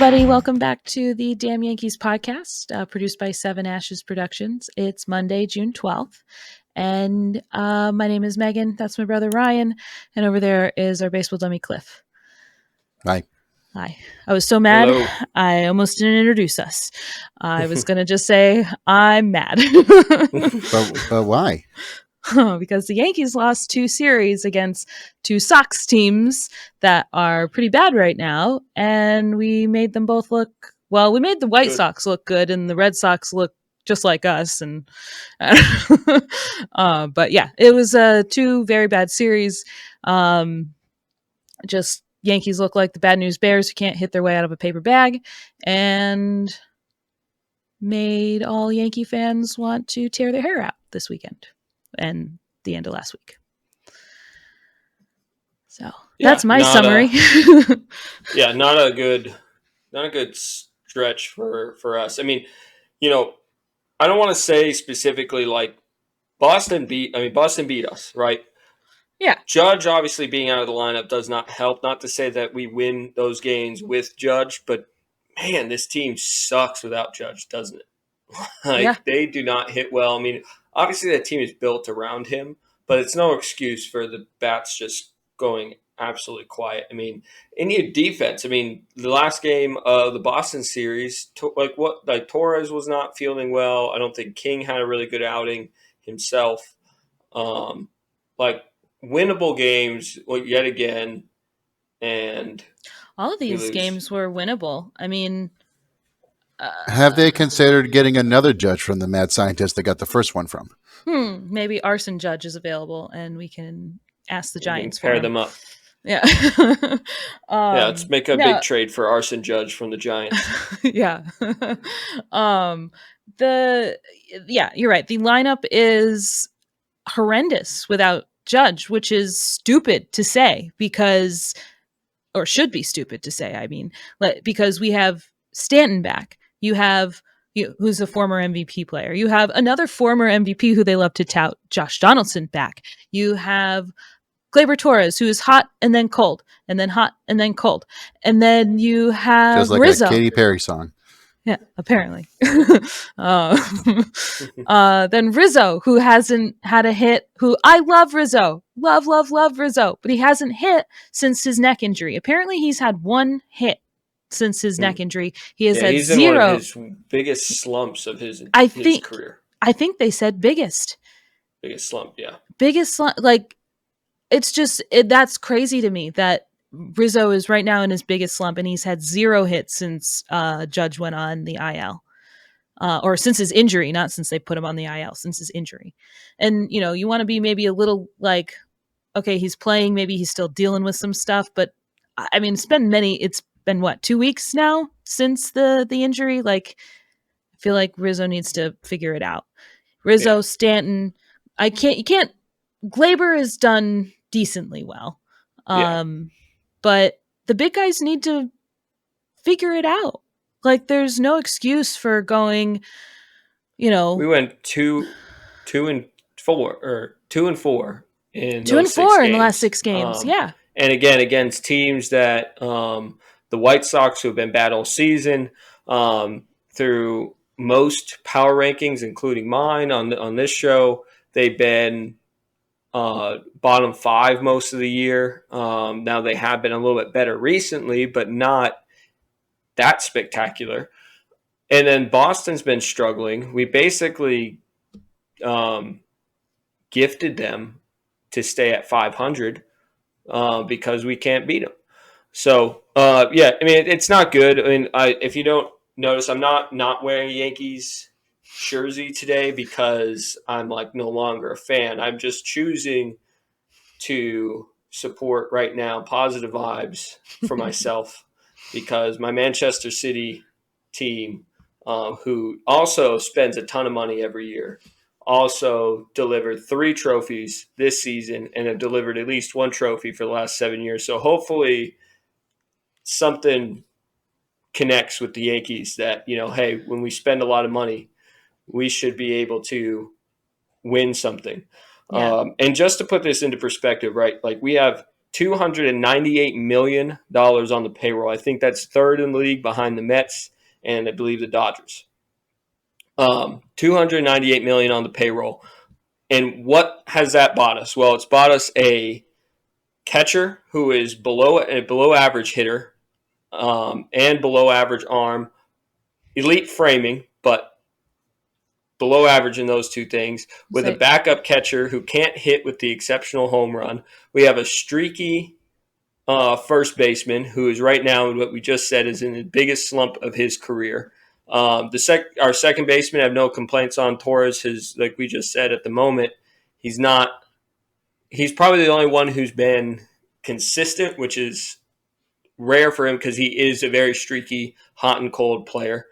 everybody. Welcome back to the Damn Yankees podcast, produced by Seven Ashes Productions. It's Monday, June 12th. And my name is Megan. That's my brother, Ryan. And over there is our baseball dummy, Cliff. Hi. Hi. I was so mad, Hello. I almost didn't introduce us. I was going to just say, I'm mad. But why? Because the Yankees lost 2 series against 2 Sox teams that are pretty bad right now. And we made them both look, well, we made the White Sox look good and the Red Sox look just like us. And but yeah, it was 2 very bad series. Just Yankees look like the bad news bears who can't hit their way out of a paper bag, and made all Yankee fans want to tear their hair out this weekend and the end of last week. So that's my summary. Not a good stretch for us. I mean, I don't want to say specifically like Boston beat us, right? Yeah. Judge obviously being out of the lineup does not help. Not to say that we win those games with Judge, but man, this team sucks without Judge, doesn't it? They do not hit well. I mean, obviously that team is built around him, but it's no excuse for the bats just going absolutely quiet. I mean, Indian defense. I mean, the last game of the Boston series, Torres was not fielding well. I don't think King had a really good outing himself. Winnable games yet again, and all of these games were winnable. I mean, have they considered getting another judge from the mad scientist that got the first one from? Maybe Arson Judge is available, and we can ask the Giants pair them up. Yeah. Let's make a big trade for Arson Judge from the Giants. Yeah. You're right. The lineup is horrendous without Judge, which is stupid to say or should be stupid to say. I mean, because we have Stanton back. You have who's a former MVP player. You have another former MVP who they love to tout, Josh Donaldson, back. You have Gleyber Torres, who is hot and then cold, and then hot and then cold. And then you have just like Rizzo. A Katy Perry song. Yeah, apparently. Then Rizzo, who hasn't had a hit, who I love Rizzo. Love Rizzo. But he hasn't hit since his neck injury. Apparently he's had 1 hit since his neck injury. He has had he's 0. in one of his biggest slumps of his career. I think they said biggest. Biggest slump, yeah. Biggest slump. Like, it's just, that's crazy to me that Rizzo is right now in his biggest slump, and he's had 0 hits since Judge went on the IL. Or since his injury, not since they put him on the IL, since his injury. And, you want to be maybe a little like, okay, he's playing, maybe he's still dealing with some stuff, but I mean, it's been what, 2 weeks now since the injury? Like, I feel like Rizzo needs to figure it out. Rizzo, Stanton, Gleyber has done decently well. But the big guys need to figure it out. Like, there's no excuse for going, We went 2-4 in 2-4 in the last 6 games. And again, against teams that the White Sox, who have been bad all season, through most power rankings, including mine on this show, they've been bottom 5 most of the year. Now they have been a little bit better recently, but not that spectacular. And then Boston's been struggling. We basically gifted them to stay at 500 because we can't beat them. So, I mean, it's not good. I mean, if you don't notice, I'm not wearing a Yankees jersey today because I'm no longer a fan. I'm just choosing to support right now positive vibes for myself because my Manchester City team, who also spends a ton of money every year, also delivered 3 trophies this season and have delivered at least 1 trophy for the last 7 years. So hopefully something connects with the Yankees that, hey, when we spend a lot of money, we should be able to win something. Yeah. And just to put this into perspective, right? Like we have $298 million on the payroll. I think that's third in the league behind the Mets and I believe the Dodgers. $298 million on the payroll. And what has that bought us? Well, it's bought us a catcher who is a below average hitter and below average arm, elite framing, but below average in those two things, with a backup catcher who can't hit with the exceptional home run. We have a streaky first baseman who is right now, what we just said, is in the biggest slump of his career. Our second baseman, I have no complaints on. Torres, like we just said, at the moment, he's probably the only one who's been consistent, which is rare for him because he is a very streaky, hot and cold player.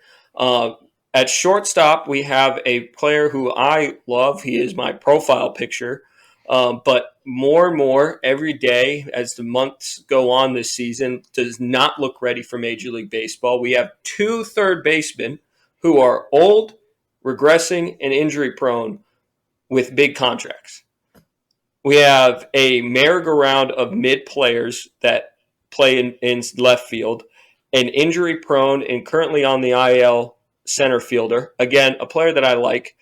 At shortstop, we have a player who I love. He is my profile picture. But more and more every day as the months go on this season does not look ready for Major League Baseball. We have 2 third basemen who are old, regressing, and injury prone with big contracts. We have a merry-go-round of mid players that play in left field, an injury prone and currently on the IL center fielder. Again, a player that I like.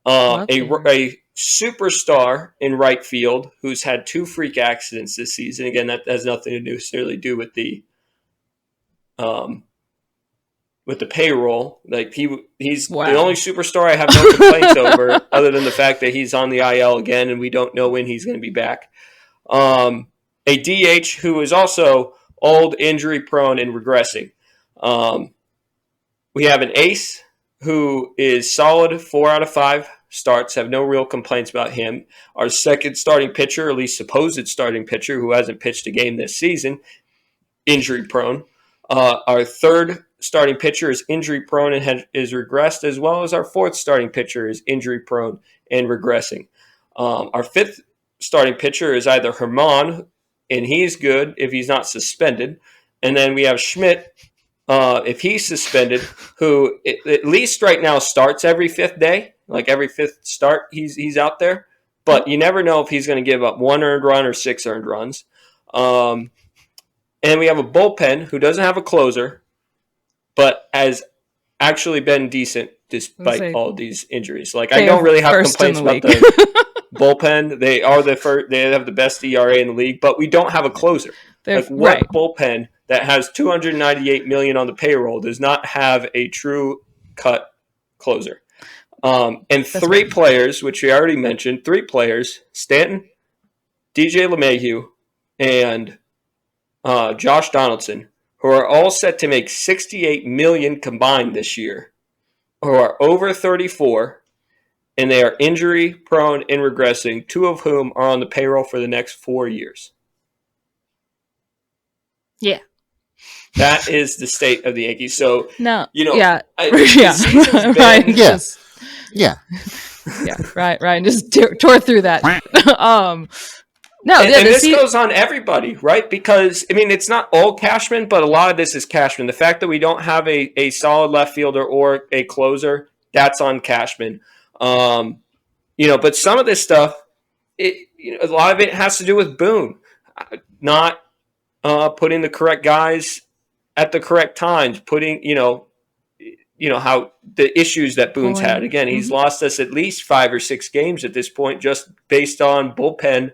A superstar in right field who's had 2 freak accidents this season. Again, that has nothing to necessarily do with the payroll. Like he's the only superstar I have no complaints over, other than the fact that he's on the IL again and we don't know when he's going to be back. A DH who is also old, injury prone, and regressing. We have an ace who is solid 4 out of 5 starts, have no real complaints about him. Our second starting pitcher, or at least supposed starting pitcher, who hasn't pitched a game this season, injury prone. Our third starting pitcher is injury prone and is regressed, as well as our fourth starting pitcher is injury prone and regressing. Our fifth starting pitcher is either Herman, and he's good if he's not suspended. And then we have Schmidt, if he's suspended, who at least right now starts every 5th day. Like every 5th start, he's out there. But you never know if he's going to give up 1 earned run or 6 earned runs. And we have a bullpen who doesn't have a closer, but has actually been decent despite all these injuries. Like I don't really have complaints about the bullpen. They are the first. They have the best ERA in the league, but we don't have a closer. What bullpen that has $298 million on the payroll does not have a true cut closer? And 3 players, which we already mentioned, 3 players: Stanton, DJ LeMahieu, and Josh Donaldson, who are all set to make $68 million combined this year, who are over 34, and they are injury prone and regressing. 2 of whom are on the payroll for the next 4 years. Yeah. That is the state of the Yankees. So, Ryan just tore through that. This goes on everybody, right? Because, I mean, it's not all Cashman, but a lot of this is Cashman. The fact that we don't have a solid left fielder or a closer, that's on Cashman. But some of this stuff, a lot of it has to do with Boone. Not putting the correct guys at the correct times, putting, how the issues that Boone's had. Again, he's lost us at least 5 or 6 games at this point just based on bullpen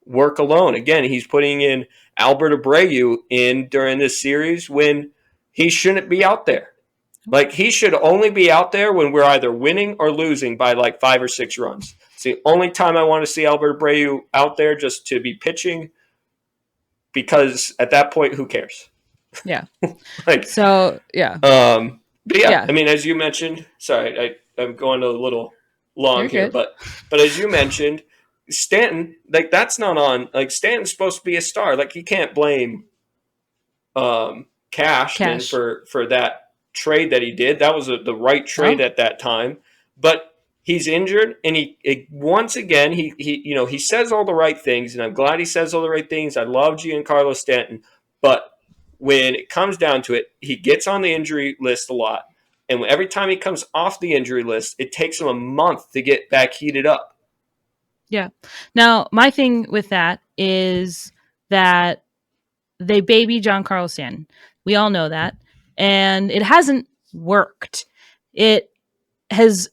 work alone. Again, he's putting in Albert Abreu in during this series when he shouldn't be out there. Like, he should only be out there when we're either winning or losing by like 5 or 6 runs. It's the only time I want to see Albert Abreu out there, just to be pitching, because at that point, who cares? Yeah. But yeah. I mean, as you mentioned, sorry, I'm going a little long here, but as you mentioned, Stanton, like, that's not on. Like, Stanton's supposed to be a star. Like, you can't blame Cash. for that trade that he did. That was the right trade at that time. But he's injured, and once again he says all the right things, and I'm glad he says all the right things. I love Giancarlo Stanton, but when it comes down to it, he gets on the injury list a lot, and every time he comes off the injury list, it takes him a month to get back heated up. Yeah. Now, my thing with that is that they baby Giancarlo Stanton. We all know that. And it hasn't worked. It has,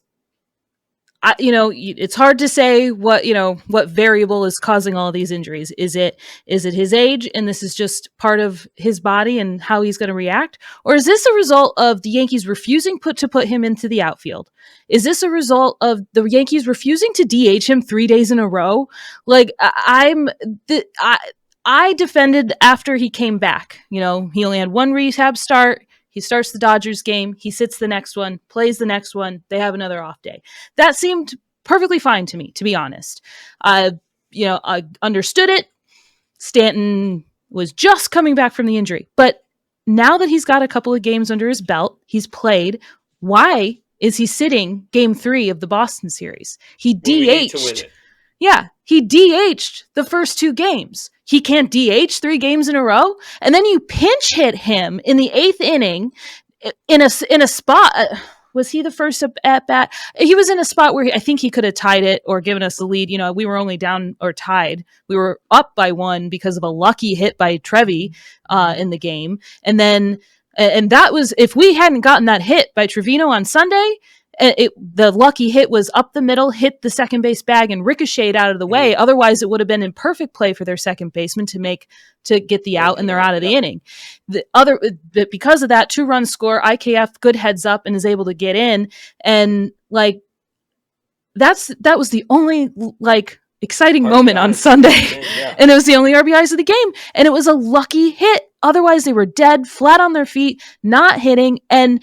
it's hard to say what variable is causing all these injuries. Is it his age and this is just part of his body and how he's going to react? Or is this a result of the Yankees refusing to put him into the outfield? Is this a result of the Yankees refusing to DH him 3 days in a row? Like I defended after he came back. He only had one rehab start. He starts the Dodgers game. He sits the next one, plays the next one. They have another off day. That seemed perfectly fine to me, to be honest. I understood it. Stanton was just coming back from the injury. But now that he's got a couple of games under his belt, he's played. Why is he sitting game 3 of the Boston series? He DH'd. Yeah, he DH'd the first 2 games. He can't DH 3 games in a row. And then you pinch hit him in the 8th inning in a spot. Was he the first at bat? He was in a spot where I think he could have tied it or given us the lead. We were only down or tied. We were up by 1 because of a lucky hit by Trevi in the game. And that was, if we hadn't gotten that hit by Trevino on Sunday, the lucky hit was up the middle, hit the second base bag and ricocheted out of the way. Otherwise, it would have been in perfect play for their second baseman to get the out, and they're out of the inning. Because of that, 2-run score, IKF good heads up and is able to get in, and that was the only exciting RBI moment on Sunday, and it was the only RBIs of the game, and it was a lucky hit. Otherwise, they were dead, flat on their feet, not hitting, and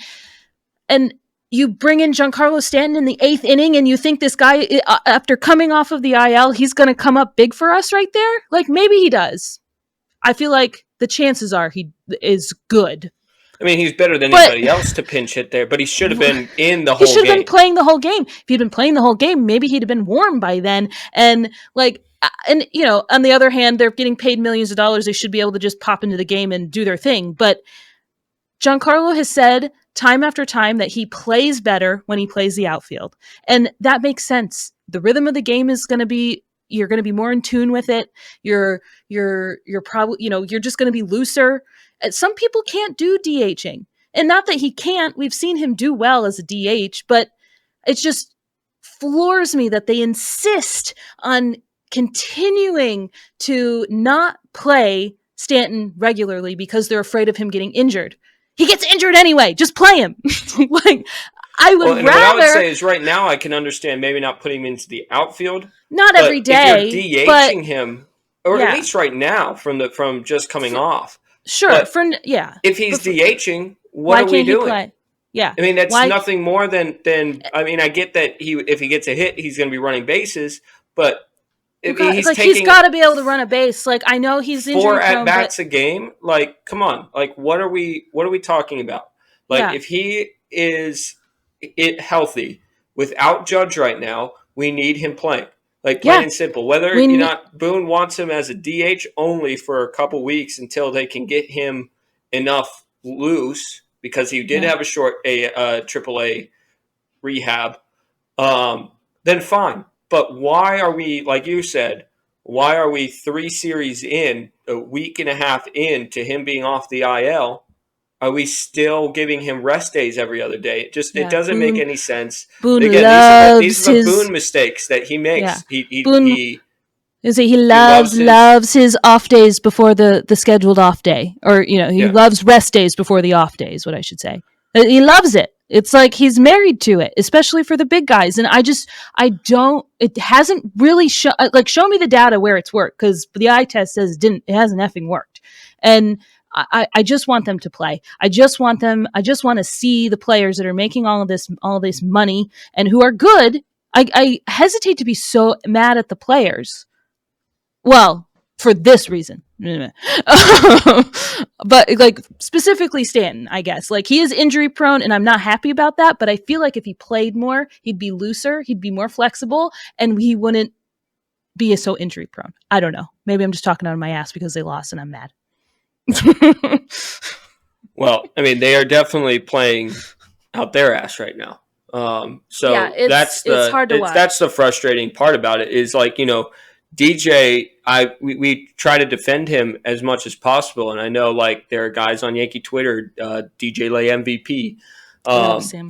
you bring in Giancarlo Stanton in the 8th inning and you think this guy, after coming off of the IL, he's going to come up big for us right there? Maybe he does. I feel like the chances are he is good. I mean, he's better than anybody else to pinch hit there, but he should have been in the whole game. He should have been playing the whole game. If he'd been playing the whole game, maybe he'd have been warm by then. And on the other hand, they're getting paid millions of dollars. They should be able to just pop into the game and do their thing. But Giancarlo has said time after time that he plays better when he plays the outfield. And that makes sense. The rhythm of the game is going to be, you're going to be more in tune with it. You're probably, you're just going to be looser. Some people can't do DHing. And not that he can't, we've seen him do well as a DH, but it just floors me that they insist on continuing to not play Stanton regularly because they're afraid of him getting injured. He gets injured anyway. Just play him. I would rather. What I would say is right now I can understand maybe not putting him into the outfield. Not every day. If you're DHing him, or at least right now from just coming off. Sure. If he's DHing, what are we doing? He play? Yeah. I mean, that's nothing more than. I mean, I get that if he gets a hit, he's going to be running bases, but. He's got to be able to run a base. I know he's injury 4 at-bats a game. Come on. What are we talking about? If he is healthy without Judge right now, we need him playing. Plain and simple. Whether Boone wants him as a DH only for a couple weeks until they can get him enough loose, because he did have a AAA rehab, then fine. But why are we, like you said, 3 series in, a week and a half in to him being off the IL? Are we still giving him rest days every other day? It doesn't make any sense. Boone Again, loves these are the Boone mistakes that he makes. Yeah. He loves his off days before the scheduled off day, or he loves rest days before the off days. What I should say, he loves it. It's like he's married to it, especially for the big guys. And it hasn't really show me the data where it's worked, because the eye test says it hasn't effing worked. And I just want them to play. I just want to see the players that are making all of this money and who are good. I hesitate to be so mad at the players. Well, for this reason. But specifically Stanton, I guess. He is injury prone and I'm not happy about that, but I feel like if he played more, he'd be looser, he'd be more flexible, and he wouldn't be so injury prone. I don't know. Maybe I'm just talking out of my ass because they lost and I'm mad. Well, I mean, they are definitely playing out their ass right now. It's hard to watch. That's the frustrating part about it is DJ, we try to defend him as much as possible, and I know like there are guys on Yankee Twitter, DJ Lay MVP,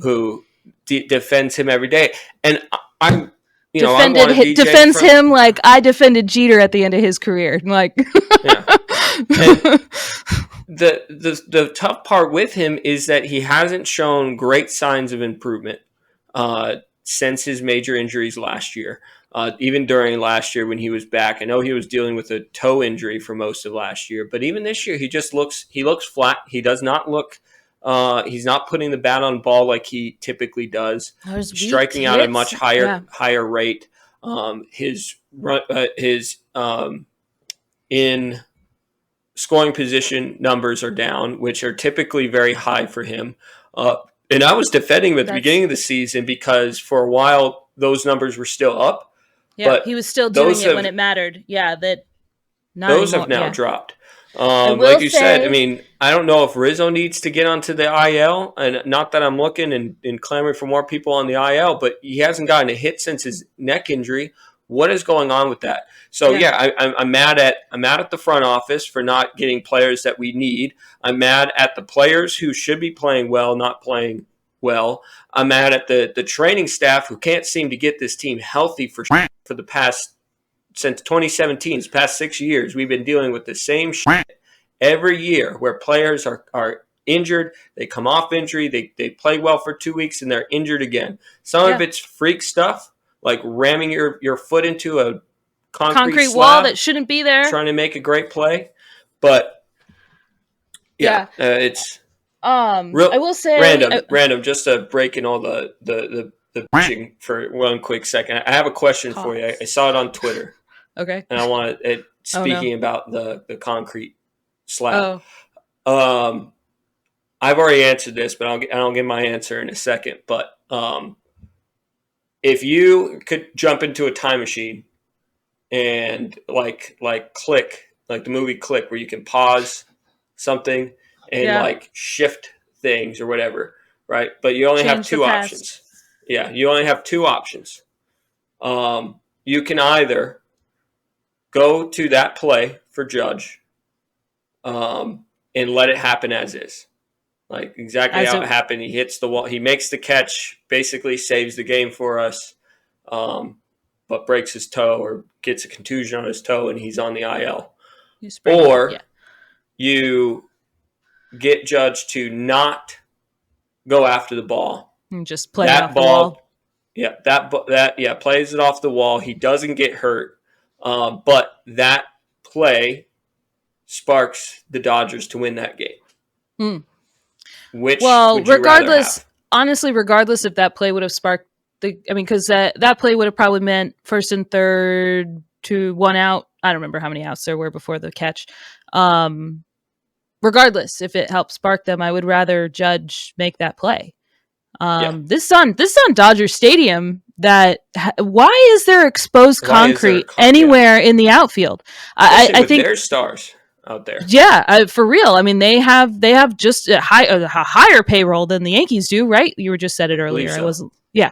who defends him every day, and I'm defends him like I defended Jeter at the end of his career, like yeah. The tough part with him is that he hasn't shown great signs of improvement since his major injuries last year. Even during last year when he was back, I know he was dealing with a toe injury for most of last year, but even this year, he looks flat. He does not look. He's not putting the bat on the ball like he typically does. Striking out at a much higher rate. His in scoring position numbers are down, which are typically very high for him. And I was defending him at the beginning of the season because for a while those numbers were still up. Yeah, but he was still doing it when it mattered. Yeah, those have now dropped. Like you said, I mean, I don't know if Rizzo needs to get onto the IL, and not that I'm looking and clamoring for more people on the IL, but he hasn't gotten a hit since his neck injury. What is going on with that? So I'm mad at the front office for not getting players that we need. I'm mad at the players who should be playing well, not playing well. I'm mad at the training staff who can't seem to get this team healthy for the past since 2017. It's past 6 years. We've been dealing with the same shit every year where players are injured. They come off injury. They play well for 2 weeks and they're injured again. Some of it's freak stuff, like ramming your foot into a concrete wall that shouldn't be there, trying to make a great play. But it's I will say random. Just to break in all the bitching for one quick second. I have a question for you. I saw it on Twitter. Okay. And I want to speaking about the concrete slab. I've already answered this, but I'll give my answer in a second. But if you could jump into a time machine and like Click, like the movie Click, where you can pause something and like shift things or whatever, right? But you only have two options. Yeah, you only have two options. You can either go to that play for Judge and let it happen as is. Like exactly how it happened. He hits the wall. He makes the catch, basically saves the game for us, but breaks his toe or gets a contusion on his toe and he's on the IL. Or you get Judge to not go after the ball. And just play that ball. Plays it off the wall. He doesn't get hurt, but that play sparks the Dodgers to win that game. Which regardless if that play would have sparked because that play would have probably meant first and third to one out. I don't remember how many outs there were before the catch. Regardless if it helped spark them, I would rather Judge make that play. This on Dodger Stadium. Why is there exposed concrete anywhere in the outfield? I think there's stars out there. Yeah, for real. I mean, they have just a higher payroll than the Yankees do, right? You were just said it earlier. So. I wasn't. Yeah.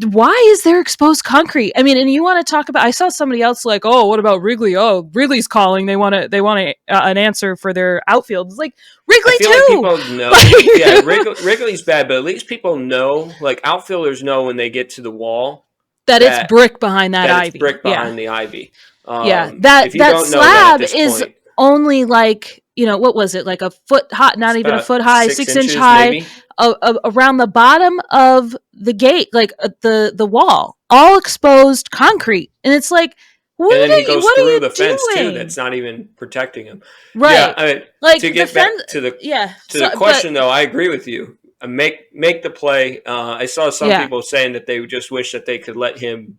Why is there exposed concrete? I mean, and you want to talk about? I saw somebody else like, oh, what about Wrigley? Oh, Wrigley's calling. They want an answer for their outfield. It's like Wrigley I feel too. Like people know. Yeah, Wrigley's bad, but at least people know. Like outfielders know when they get to the wall that it's brick behind that ivy. It's brick behind the ivy. That slab is only like, what was it? Like a foot high, not even a foot high, 6 inch high, around the bottom of the gate, like the wall, all exposed concrete. And it's like, what he goes through the fence too. That's not even protecting him. Right. Yeah, I mean, like to get back to the question though, I agree with you. Make the play. I saw some people saying that they just wish that they could let him.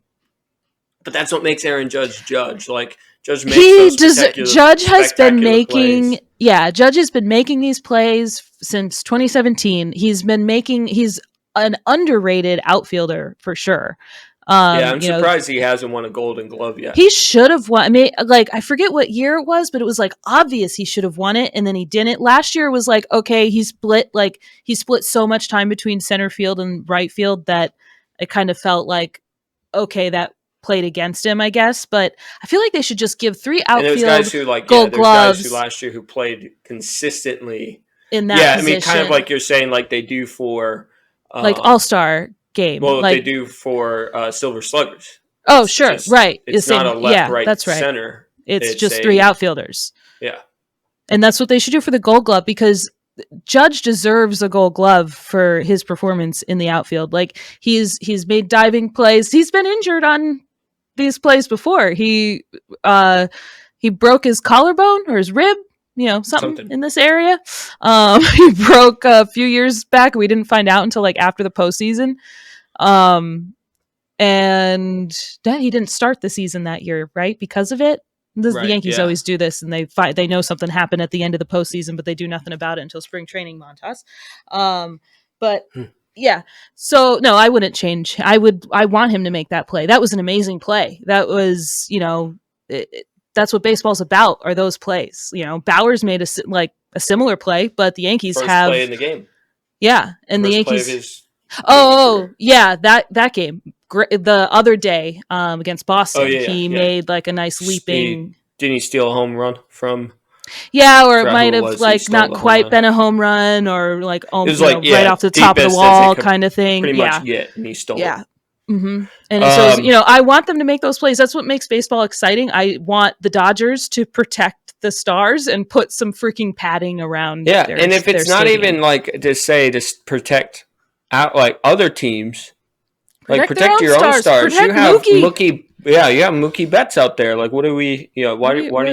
But that's what makes Aaron Judge. Like Judge makes Judge has been making Judge has been making these plays since 2017. He's an underrated outfielder for sure. I'm surprised he hasn't won a Golden Glove yet. He should have won. I mean, like I forget what year it was, but it was like obvious he should have won it, and then he didn't. Last year was like, okay, he split so much time between center field and right field that it kind of felt like, okay, that played against him, I guess. But I feel like they should just give 3 And there's outfield guys who Gold there's Gloves guys who last year who played consistently in that I mean, kind of position. like you're saying, like they do for like All-Star game. well, what like they do for Silver Sluggers. Oh, It's sure, just, right. It's not a left, right, that's right. center. It's just 3 outfielders. Yeah. And that's what they should do for the Gold Glove, because Judge deserves a Gold Glove for his performance in the outfield. Like he's made diving plays. He's been injured on these plays before. He broke his collarbone or his rib, something in this area. He broke a few years back. We didn't find out until like after the postseason. And he didn't start the season that year, right? Because of it. The Yankees always do this, and they know something happened at the end of the postseason, but they do nothing about it until spring training montage. Yeah. So no, I wouldn't change. I want him to make that play. That was an amazing play. That was, that's what baseball's about, are those plays. Bauer's made a similar play, but the Yankees First have play in the game. Yeah, and First the play Yankees. Of his yeah, that game. The other day against Boston, he made like a nice leaping. Didn't he steal a home run from? Yeah, or it might have not quite been a home run, or like right off the top of the wall kind of thing. Pretty much and he stole it. Mm-hmm. And so, I want them to make those plays. That's what makes baseball exciting. I want the Dodgers to protect the stars and put some freaking padding around. And if it's not even to protect out like other teams, protect your own stars. You have Mookie. Yeah, you have Mookie Betts out there. Like, what are we? Why are you? What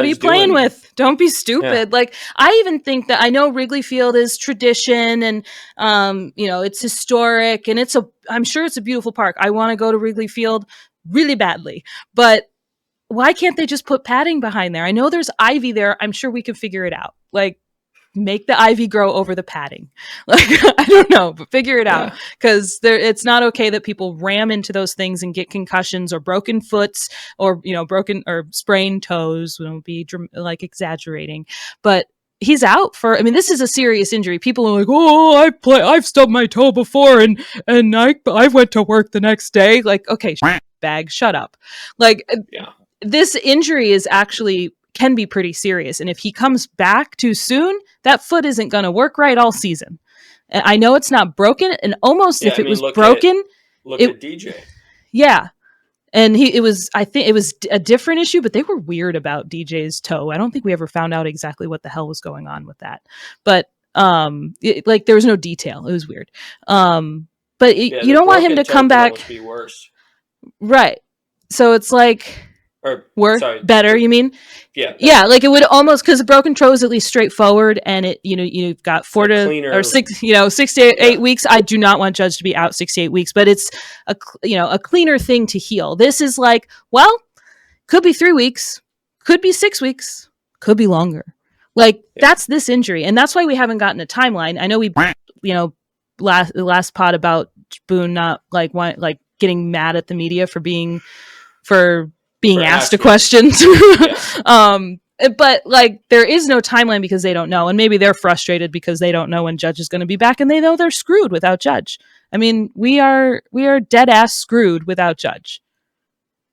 are you playing with? Don't be stupid. Yeah. Like, I even think that I know Wrigley Field is tradition and, it's historic and I'm sure it's a beautiful park. I want to go to Wrigley Field really badly, but why can't they just put padding behind there? I know there's ivy there. I'm sure we can figure it out. Like, make the ivy grow over the padding. Like, I don't know, but figure it out, because it's not okay that people ram into those things and get concussions or broken foots or broken or sprained toes. We don't be like exaggerating, but he's out for. I mean, this is a serious injury. People are like, "Oh, I've stubbed my toe before, and I went to work the next day." Like, okay, bag, shut up. Like, this injury is actually can be pretty serious. And if he comes back too soon, that foot isn't going to work right all season. And I know it's not broken, and almost if it was broken, look at DJ. Yeah. And I think it was a different issue, but they were weird about DJ's toe. I don't think we ever found out exactly what the hell was going on with that. But there was no detail. It was weird. But you don't want him to come back. Be worse. Right. So it's like, better, you mean? Yeah, like it would almost, because a broken toe is at least straightforward, and you've got 6 to 8 weeks. I do not want Judge to be out 6 to 8 weeks, but it's a cleaner thing to heal. This is like, well, could be 3 weeks, could be 6 weeks, could be longer. Like, that's this injury, and that's why we haven't gotten a timeline. I know we last pod about Boone not getting mad at the media for being asked a question. But there is no timeline because they don't know, and maybe they're frustrated because they don't know when Judge is going to be back, and they know they're screwed without Judge. I mean, we are dead ass screwed without Judge.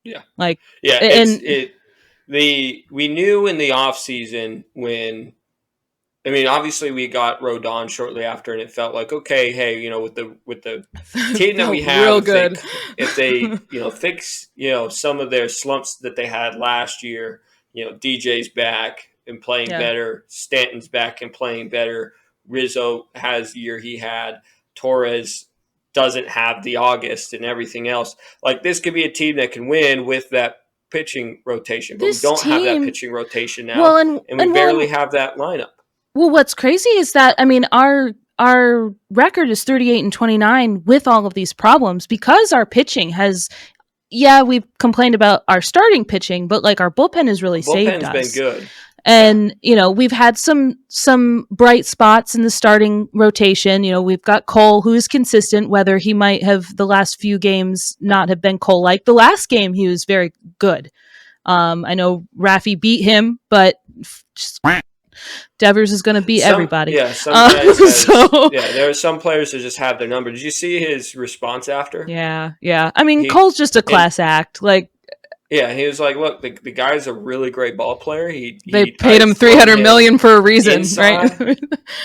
Yeah. We knew in the off season when, I mean, obviously we got Rodon shortly after, and it felt like, okay, hey, with the team that we have, real good. If they fix some of their slumps that they had last year, DJ's back and playing better, Stanton's back and playing better, Rizzo has the year he had, Torres doesn't have the August and everything else. Like, this could be a team that can win with that pitching rotation, but we don't have that pitching rotation now, and we barely have that lineup. Well, what's crazy is that, I mean, our record is 38-29 with all of these problems because our pitching has, we've complained about our starting pitching, but our bullpen has really saved us. Bullpen's been good. And, we've had some bright spots in the starting rotation. We've got Cole, who is consistent, whether he might have the last few games not have been Cole-like. The last game, he was very good. I know Rafi beat him, but just Devers is going to beat everybody. Yeah, some guys so there are some players that just have their number. Did you see his response after? Yeah. I mean, Cole's just a class act. Like, yeah, he was like, "Look, the guy's a really great ball player. They paid him $300 million for a reason, inside. Right?"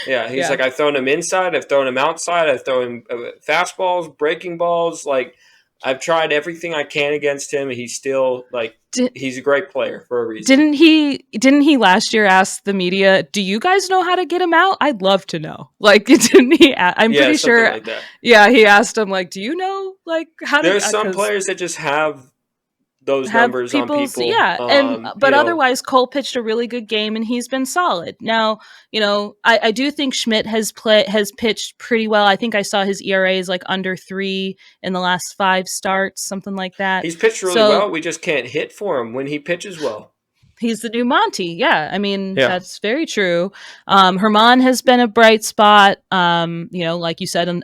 Yeah, he's like, I've thrown him inside, I've thrown him outside, I've thrown him fastballs, breaking balls. Like, I've tried everything I can against him. He's still like, he's a great player for a reason. Didn't he last year ask the media, "Do you guys know how to get him out? I'd love to know." Like, didn't he? I'm pretty sure. Like that. Yeah, he asked him, like, "Do you know, like, how to?" There's some players that just have those numbers on people. Yeah, but otherwise, Cole pitched a really good game, and he's been solid. Now, I do think Schmidt has pitched pretty well. I think I saw his ERA is like under 3 in the last 5 starts, something like that. He's pitched really well. We just can't hit for him when he pitches well. He's the new Monty. Yeah, I mean, that's very true. Herman has been a bright spot. Like you said,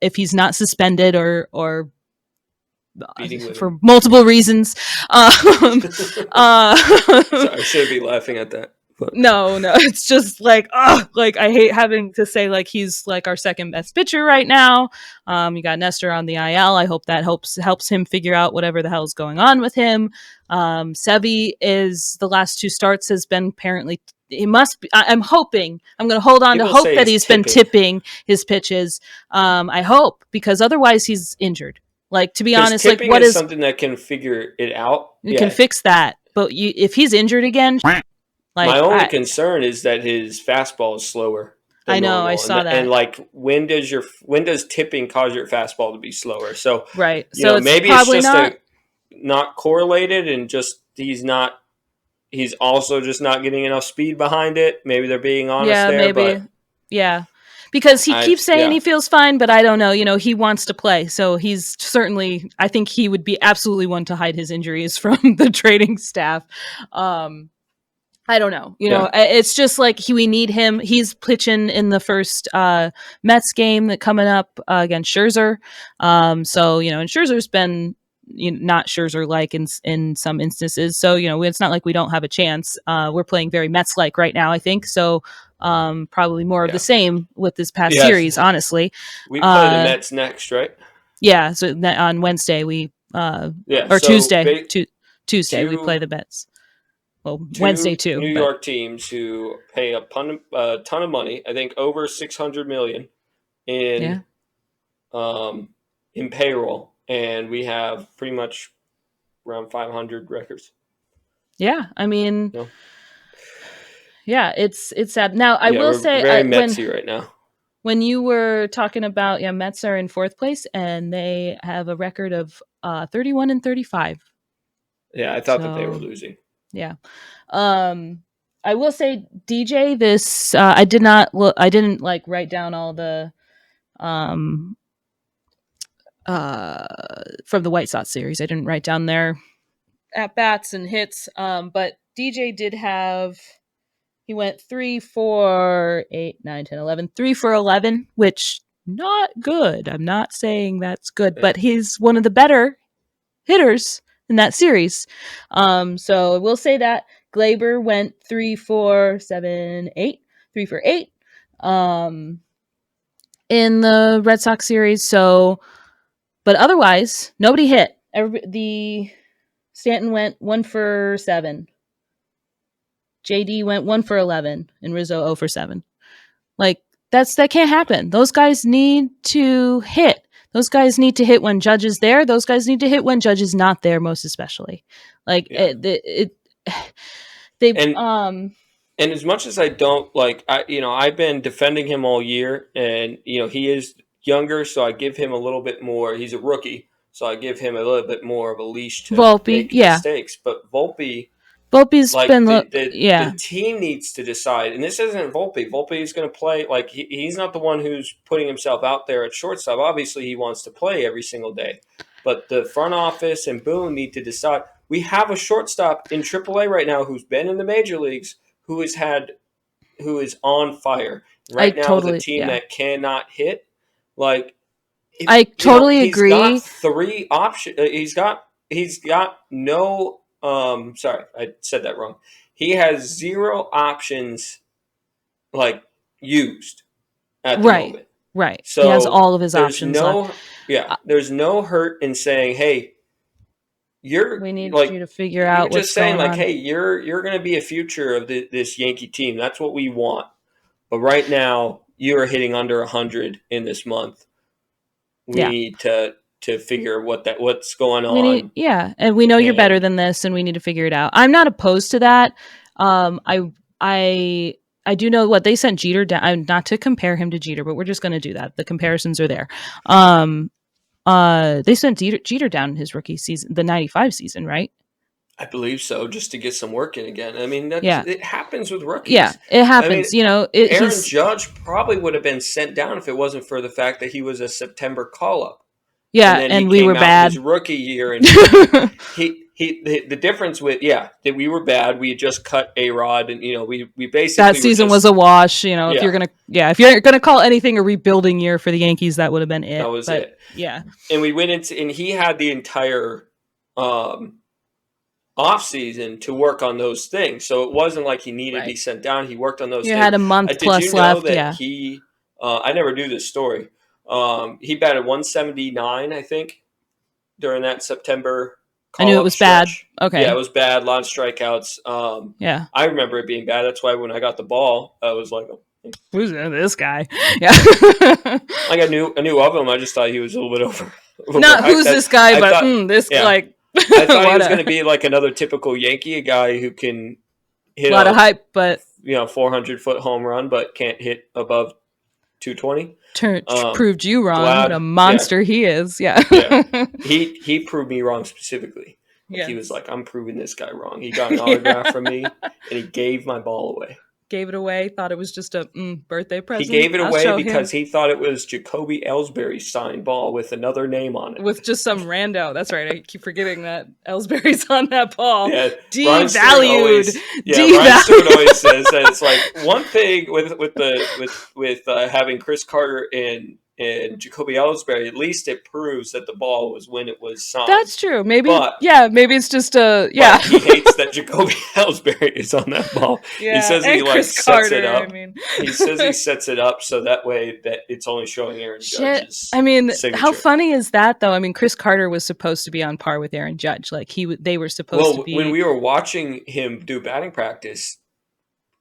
if he's not suspended or for multiple reasons. Sorry, I should be laughing at that. But. No, it's just like, I hate having to say like he's like our second best pitcher right now. You got Nestor on the IL. I hope that helps him figure out whatever the hell is going on with him. Sevy is the last 2 starts has been apparently. He must be. I'm hoping. I'm going to hold on to hope that he's been tipping his pitches. I hope, because otherwise he's injured. Like, to be honest, like, what is something that can figure it out? You can fix that, but if he's injured again, like, my only concern is that his fastball is slower. I know, normal. I saw that. And like, when does tipping cause your fastball to be slower? So right, so maybe it's just not correlated, and just he's also just not getting enough speed behind it. Maybe they're being honest there, but because he keeps saying he feels fine, but I don't know. He wants to play. So he's certainly, I think he would be absolutely one to hide his injuries from the training staff. I don't know. It's just like we need him. He's pitching in the first Mets game that coming up against Scherzer. And Scherzer's been not Scherzer-like in some instances. So, it's not like we don't have a chance. We're playing very Mets-like right now, I think. So, probably more of the same with this past series, honestly. We play the Mets next, right? Yeah, so on Wednesday Tuesday. Tuesday we play the Mets. Well, Wednesday too. New York teams who pay a ton of money. I think over $600 million in payroll, and we have pretty much around 500 records. Yeah, I mean. No. Yeah, it's sad. Now, I will say, very Metsy right now. When you were talking about, Mets are in 4th place, and they have a record of 31-35. Yeah, I thought that they were losing. Yeah, I will say, DJ. This I did not look. I didn't write down all the from the White Sox series. I didn't write down their at bats and hits. But DJ did have. He went 3 for 8, 9, 10, 11. 3 for 11, which not good. I'm not saying that's good, but he's one of the better hitters in that series. So we'll say that. Glaber went 3 for 7, 8. 3 for 8 in the Red Sox series. So, but otherwise, nobody hit. The Stanton went 1 for 7. JD went 1 for 11, and Rizzo 0 for 7. Like, that can't happen. Those guys need to hit. Those guys need to hit when Judge is there. Those guys need to hit when Judge is not there, most especially. And as much as I don't I've been defending him all year, and he is younger, so I give him a little bit more. He's a rookie, so I give him a little bit more of a leash to make mistakes. But Volpe's been the team needs to decide, and this isn't Volpe. Volpe is going to play he's not the one who's putting himself out there at shortstop. Obviously, he wants to play every single day, but the front office and Boone need to decide. We have a shortstop in AAA right now who's been in the major leagues, who is on fire right now. With a team that cannot hit. I totally agree. He's got 3 options. He's got no. Sorry, I said that wrong. He has 0 options like used at the Right. moment. Right. So he has all of his there's options on. there's no hurt in saying, hey, you're We need like you to figure you're out just what's saying going like, on. hey, you're going to be a future of this Yankee team. That's what we want. But right now, you are hitting under 100 in this month. We need to figure what's going on. And we know you're better than this, and we need to figure it out. I'm not opposed to that. I do know what they sent Jeter down. Not to compare him to Jeter, but we're just going to do that. The comparisons are there. They sent Jeter down in his rookie season, the '95 season, right? I believe so, just to get some work in again. I mean, it happens with rookies. Yeah, it happens. I mean, Aaron He's Judge probably would have been sent down if it wasn't for the fact that he was a September call-up. Yeah, and then and he we came were out bad his rookie year, and the difference with that we were bad. We had just cut A-Rod, and we basically that season was a wash. If you're gonna call anything a rebuilding year for the Yankees, that would have been it. That was it. Yeah, and we went into, and he had the entire off season to work on those things, so it wasn't like he needed to be sent down. He worked on those things. Had a month plus left. That he I never knew this story. He batted 179, I think, during that September I knew it was stretch. bad. Okay. Yeah, it was bad. A lot of strikeouts. I remember it being bad. That's why when I got the ball, I was like, who's this guy? Yeah. like I knew of him. I just thought he was a little bit over. Not who's this guy, but this like. I thought he was going to be like another typical Yankee, a guy who can hit a lot of hype, but 400-foot home run, but can't hit above 220. Proved you wrong. What a monster he is. Yeah. He proved me wrong specifically. He was like, I'm proving this guy wrong. He got an autograph from me, and he gave my ball away. Gave it away. Thought it was just a birthday present. He gave it away because he thought it was Jacoby Ellsbury's signed ball with another name on it. With just some rando. That's right. I keep forgetting that Ellsbury's on that ball. Yeah, devalued. Ryan Stewart always says that it's like one thing with having Chris Carter and Jacoby Ellsbury, at least it proves that the ball was when it was signed. That's true. Maybe it's just a He hates that Jacoby Ellsbury is on that ball. Yeah, he says he sets it up. He says he sets it up so that way that it's only showing Aaron Judge's signature. How funny is that though? I mean, Chris Carter was supposed to be on par with Aaron Judge. Like they were supposed to be. When we were watching him do batting practice,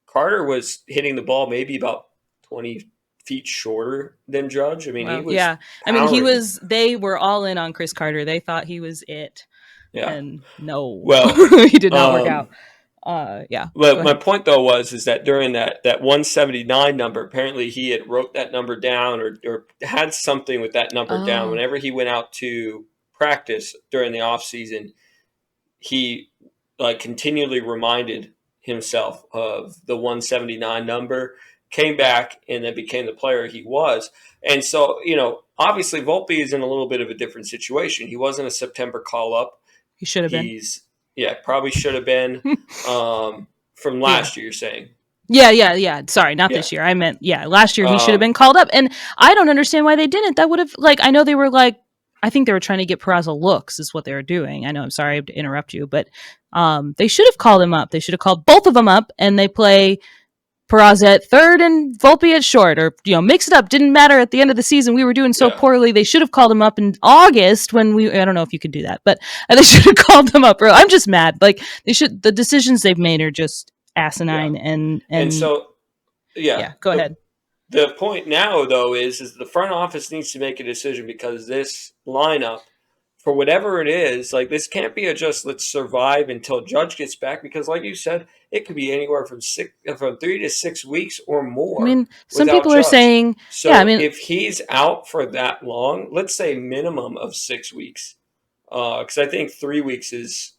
Carter was hitting the ball maybe about 20 feet shorter than Judge. I mean, he was. Yeah, I mean, he was. They were all in on Chris Carter. They thought he was it. Yeah. And no, he did not work out. But my point though is that during that 179 number, apparently he had wrote that number down or had something with that number down. Whenever he went out to practice during the off season, he continually reminded himself of the 179 number. Came back and then became the player he was. And so, obviously Volpe is in a little bit of a different situation. He wasn't a September call-up. He should have been. Probably should have been from last year, you're saying. Yeah. Sorry, not this year. I meant, last year he should have been called up. And I don't understand why they didn't. That would have, I know they were I think they were trying to get Peraza looks is what they were doing. I know, I'm sorry to interrupt you, but they should have called him up. They should have called both of them up and they play Peraza at third and Volpe at short, or mix it up. Didn't matter at the end of the season. We were doing so poorly. They should have called him up in August when I don't know if you can do that, but they should have called them up. Bro, I'm just mad. The decisions they've made are just asinine and so go ahead. The point now though is the front office needs to make a decision because this lineup, for whatever it is, this can't be let's survive until Judge gets back, because like you said, it could be anywhere from 3 to 6 weeks or more. I mean, some people are saying, if he's out for that long, let's say minimum of 6 weeks, because I think 3 weeks is,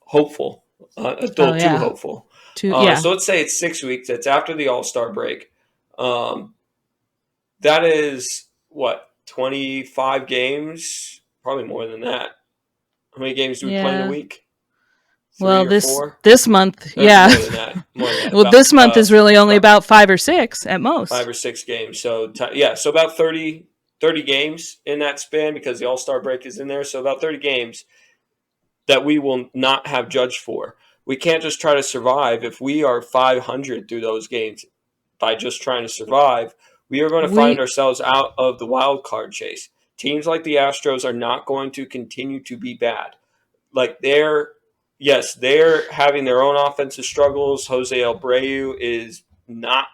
hopeful, a little too hopeful. So let's say it's 6 weeks. That's after the All-Star break. That is what? 25 games, probably more than that. How many games do we play in a week? 3 or 4? This month, More than that. Well, this month is really only about 5 or 6 at most. 5 or 6 games. So so about 30 games in that span, because the All-Star break is in there. So about 30 games that we will not have Judge for. we can't just try to survive. If we are 500 through those games by just trying to survive, we are going to find ourselves out of the wild card chase. Teams like the Astros are not going to continue to be bad. Like they're having their own offensive struggles. Jose Abreu is not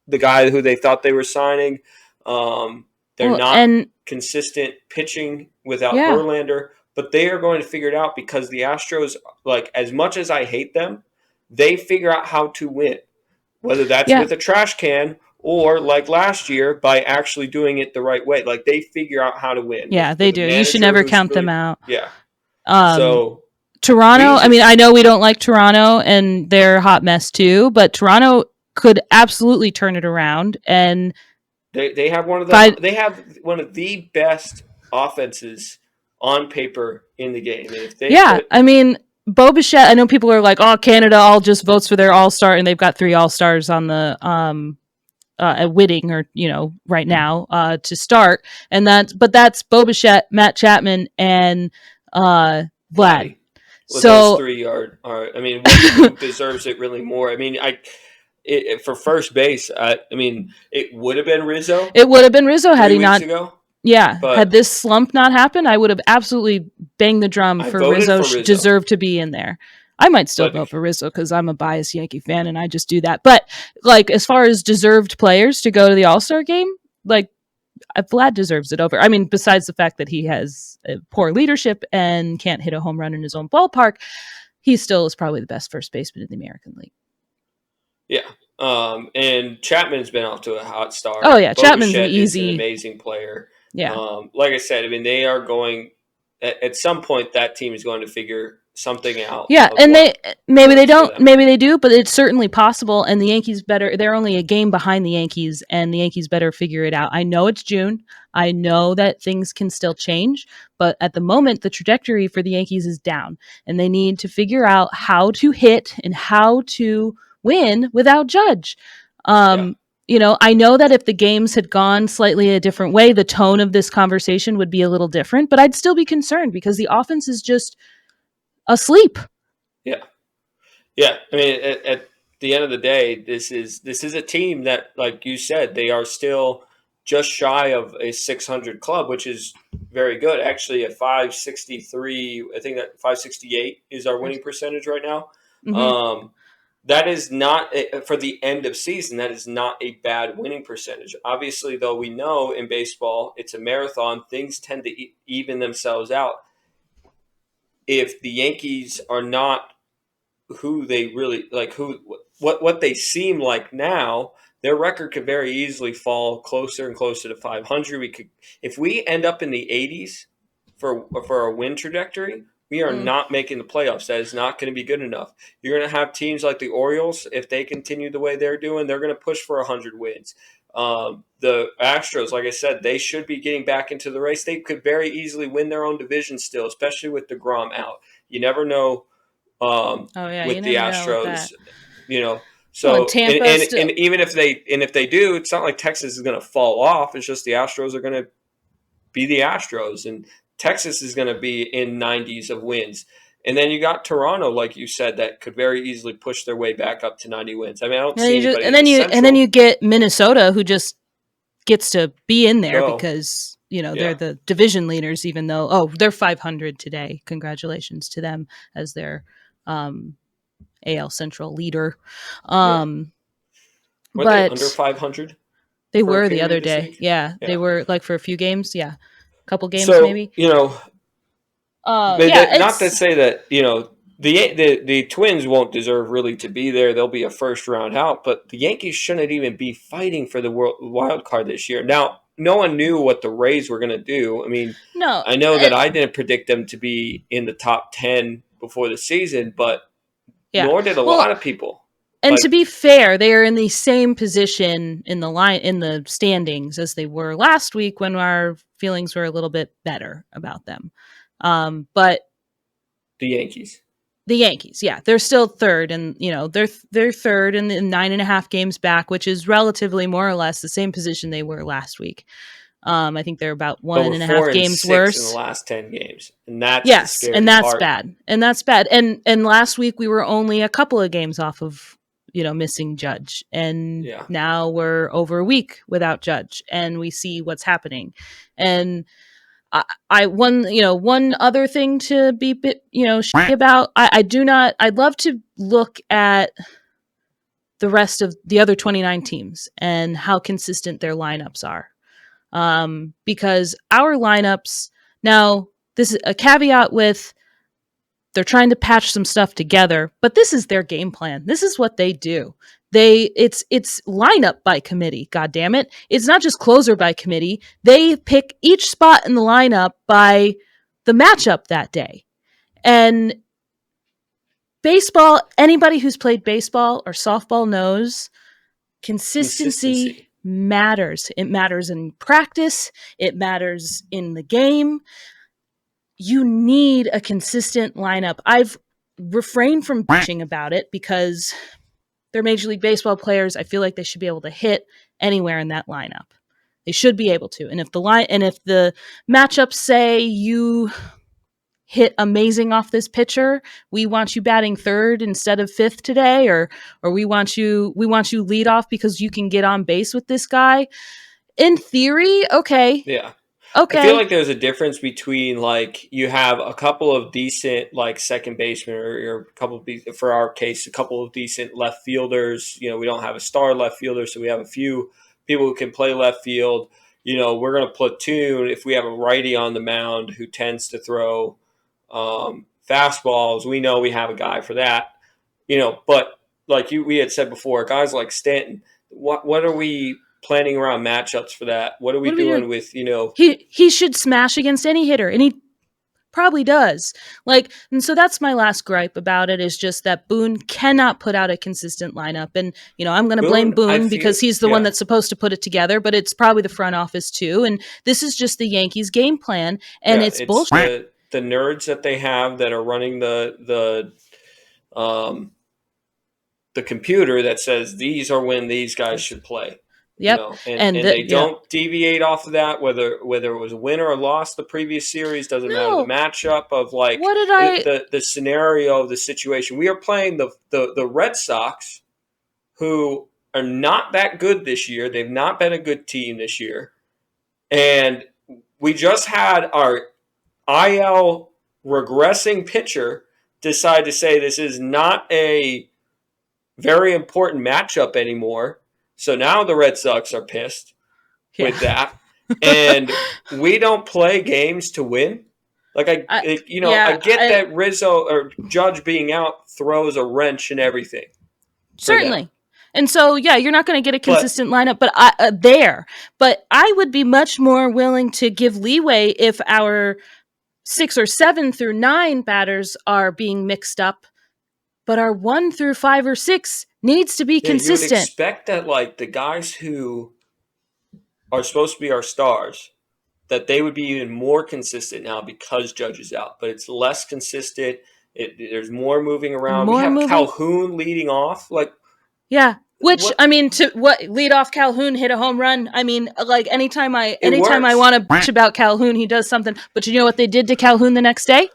the guy who they thought they were signing. They're not consistent pitching without Verlander, but they are going to figure it out because the Astros, like as much as I hate them, they figure out how to win, whether that's with a trash can or like last year by actually doing it the right way. Like they figure out how to win. Yeah, they do. You should never count them out. Yeah. So Toronto, I mean, I know we don't like Toronto and they're a hot mess too, but Toronto could absolutely turn it around, and they have one of the best offenses on paper in the game. I mean, Bo Bichette, I know people are like, oh, Canada all just votes for their all-star, and they've got 3 all-stars on the at Whitting or right now to start, and that's Bo Bichette, Matt Chapman, and Vlad. Well, so those 3 are I mean, who deserves it really more? I mean, for first base, I mean, it would have been Rizzo. It would have been Rizzo had he not. Ago, had this slump not happened, I would have absolutely banged the drum for Rizzo. Deserved to be in there. I might still vote for Rizzo because I'm a biased Yankee fan and I just do that. But like as far as deserved players to go to the All-Star game, like Vlad deserves it over. I mean, besides the fact that he has poor leadership and can't hit a home run in his own ballpark, he still is probably the best first baseman in the American League. Yeah. And Chapman's been off to a hot start. Oh yeah, Chapman's an amazing player. Yeah. Like I said, I mean, they are going at some point. That team is going to figure something out. Yeah, and maybe they don't, maybe they do, but it's certainly possible. And the Yankees they're only a game behind the Yankees, and the Yankees better figure it out. I know it's June. I know that things can still change, but at the moment, the trajectory for the Yankees is down, and they need to figure out how to hit and how to win without Judge. I know that if the games had gone slightly a different way, the tone of this conversation would be a little different, but I'd still be concerned because the offense is just asleep. Yeah. I mean, at the end of the day, this is a team that, like you said, they are still just shy of a 600 club, which is very good. Actually, at 563, I think that 568 is our winning percentage right now. Mm-hmm. That is not for the end of season. That is not a bad winning percentage. Obviously, though, we know in baseball it's a marathon. Things tend to even themselves out. If the Yankees are not who they really like, what they seem like now, their record could very easily fall closer and closer to 500. If we end up in the 80s for a win trajectory, we are not making the playoffs. That is not going to be good enough. You're going to have teams like the Orioles, if they continue the way they're doing, they're going to push for 100 wins. The Astros, like I said, they should be getting back into the race. They could very easily win their own division still, especially with DeGrom out. You never know with the Astros, So Tampa and even if they do, it's not like Texas is going to fall off. It's just the Astros are going to be the Astros, and Texas is going to be in 90s of wins. And then you got Toronto, like you said, that could very easily push their way back up to 90 wins. I mean, I don't see anybody. And then you get Minnesota, who just gets to be in there because they're the division leaders. Even though they're 500 today. Congratulations to them as their AL Central leader. Were they under 500? They were the other day. Yeah, they were like for a few games. Yeah, a couple games maybe. Not to say that the Twins won't deserve really to be there. They'll be a first round out, but the Yankees shouldn't even be fighting for the wild card this year. Now, no one knew what the Rays were going to do. I mean, I know that I didn't predict them to be in the top 10 before the season, but nor did a lot of people. And to be fair, they are in the same position in the standings as they were last week when our feelings were a little bit better about them. But the Yankees, yeah, they're still third, and they're third and 9.5 games back, which is relatively more or less the same position they were last week. I think they're about But one we're and a 4 half and games 6 worse in the last 10 games, and that's the Yes, scary and that's part. bad. And that's bad. And last week we were only a couple of games off of, missing Judge. And Yeah. now we're over a week without Judge and we see what's happening. And one other thing to be about, I'd love to look at the rest of the other 29 teams and how consistent their lineups are. Because our lineups now, this is a caveat with they're trying to patch some stuff together, but this is their game plan. This is what they do. It's lineup by committee. God damn it! It's not just closer by committee. They pick each spot in the lineup by the matchup that day. And baseball, anybody who's played baseball or softball knows consistency matters. It matters in practice. It matters in the game. You need a consistent lineup. I've refrained from bitching about it because they're Major League Baseball players. I feel like they should be able to hit anywhere in that lineup. They should be able to. And if the matchups say you hit amazing off this pitcher, we want you batting third instead of fifth today, or we want you lead off because you can get on base with this guy. In theory, okay. Yeah. Okay. I feel like there's a difference between you have a couple of decent second basemen or a couple of, for our case, a couple of decent left fielders. We don't have a star left fielder, so we have a few people who can play left field. We're going to platoon if we have a righty on the mound who tends to throw fastballs. We know we have a guy for that. But we had said before, guys like Stanton, what are we planning around matchups for that? What are we doing with, He should smash against any hitter, and he probably does. And so that's my last gripe about it, is just that Boone cannot put out a consistent lineup. And, I'm going to blame Boone because he's the one that's supposed to put it together, but it's probably the front office too. And this is just the Yankees game plan, and it's bullshit. The nerds that they have that are running the computer that says these are when these guys should play. Yep. And they don't deviate off of that, whether it was a win or a loss the previous series, doesn't matter. The matchup of the scenario of the situation. We are playing the Red Sox, who are not that good this year. They've not been a good team this year. And we just had our IL regressing pitcher decide to say this is not a very important matchup anymore. So now the Red Sox are pissed with that. And we don't play games to win. I get that Rizzo or Judge being out throws a wrench in everything. Certainly. And so, you're not going to get a consistent lineup, but I would be much more willing to give leeway if our 6 or 7 through 9 batters are being mixed up, but our 1 through 5 or 6 needs to be consistent. You would expect that the guys who are supposed to be our stars, that they would be even more consistent now because Judge is out. But it's less consistent. There's more moving around. We have Calhoun leading off. Lead off Calhoun, hit a home run. I mean, anytime I want to bitch about Calhoun, he does something. But you know what they did to Calhoun the next day?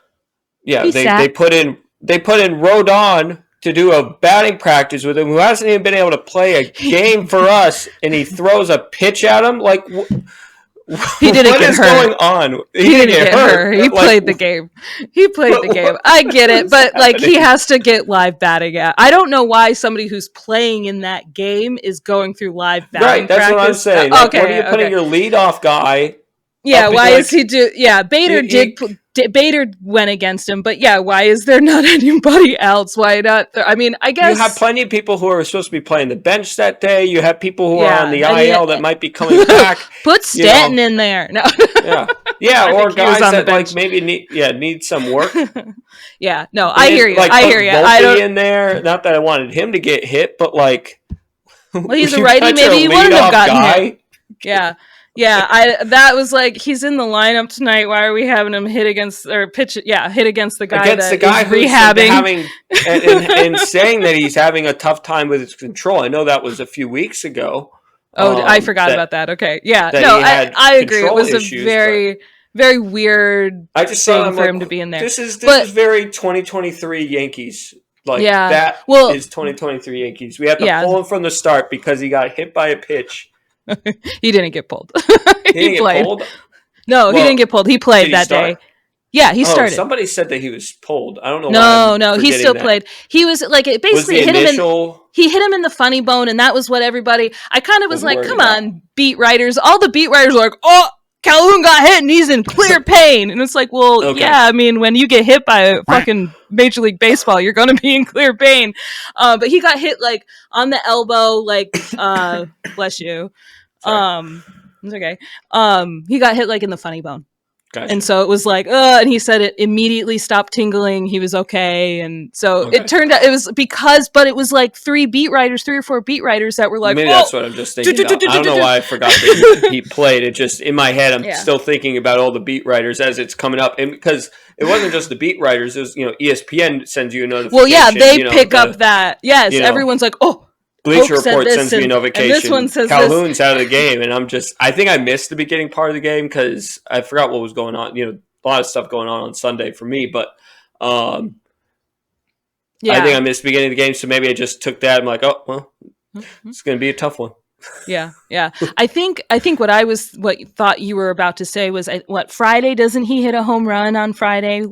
Yeah, they put in Rodon to do a batting practice with him, who hasn't even been able to play a game for us, and he throws a pitch at him. He didn't what get is hurt. going on? He didn't get hurt. He played the game. I get it, but he has to get live batting at. I don't know why somebody who's playing in that game is going through live batting practice. That's what I'm saying. What are you putting your leadoff guy? Yeah, why is he do? Yeah, Bader went against him, but why is there not anybody else? Why not? I mean, I guess you have plenty of people who are supposed to be playing the bench that day. You have people who are on the IL that might be coming back. Put Stanton in there. No. Or guys that maybe need some work. I hear you. I hear you. I don't in there. Not that I wanted him to get hit, but he's a righty. Maybe he wouldn't have gotten hit. Yeah. Yeah, that was he's in the lineup tonight. Why are we having him hit against or pitch? Yeah, hit against the guy who's rehabbing and saying that he's having a tough time with his control. I know that was a few weeks ago, Oh, I forgot about that. Okay. Yeah. No, I agree. It was a very, very weird thing for him to be in there. This is very 2023 Yankees. Like, that is 2023 Yankees. We have to pull him from the start because he got hit by a pitch. He didn't get pulled. He didn't get pulled? No, he didn't get pulled. He played that day. Yeah, he started. Somebody said that he was pulled. I don't know why. No, he still played. He was like, it basically hit him in the funny bone, and that was what everybody. I kind of was like, come on, beat writers. All the beat writers were like, oh, Calhoun got hit and he's in clear pain. And it's like, well, yeah, I mean, when you get hit by a fucking Major League Baseball, you're going to be in clear pain. But he got hit like on the elbow, like, bless you. It's okay. He got hit like in the funny bone. Gotcha. And so it was like, and he said it immediately stopped tingling. He was okay. And so it turned out it was but it was like 3 or 4 beat writers that were like, maybe that's what I'm just thinking about. I don't know why I forgot that he played. It just, in my head, I'm still thinking about all the beat writers as it's coming up. And because it wasn't just the beat writers, it was, ESPN sends you a notification. Well, yeah, they pick up that. Yes, everyone's like, oh, Bleacher Report sends me a notification. And this one says Calhoun's out of the game, and I think I missed the beginning part of the game because I forgot what was going on. A lot of stuff going on Sunday for me, but I think I missed the beginning of the game, so maybe I just took that. I'm like, oh well, it's going to be a tough one. Yeah. I think what you thought you were about to say was Friday, doesn't he hit a home run on Friday?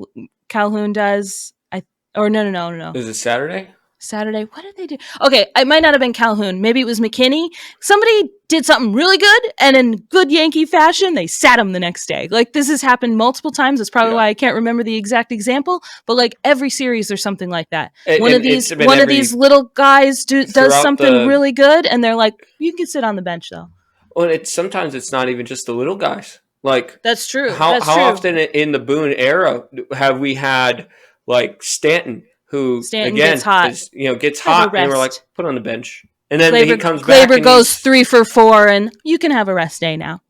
Calhoun does. No. Is it Saturday? What did they do? Okay, it might not have been Calhoun. Maybe it was McKinney. Somebody did something really good, and in good Yankee fashion, they sat him the next day. Like, this has happened multiple times. That's probably why I can't remember the exact example. But like every series, there's something like that. One of these little guys does something really good, and they're like, "You can sit on the bench, though." Well, sometimes it's not even just the little guys. Like, that's true. How often in the Boone era have we had like Stanton? Who again gets hot, gets hot, and we're like, put on the bench, and then he comes back. Glaber goes 3 for 4, and you can have a rest day now.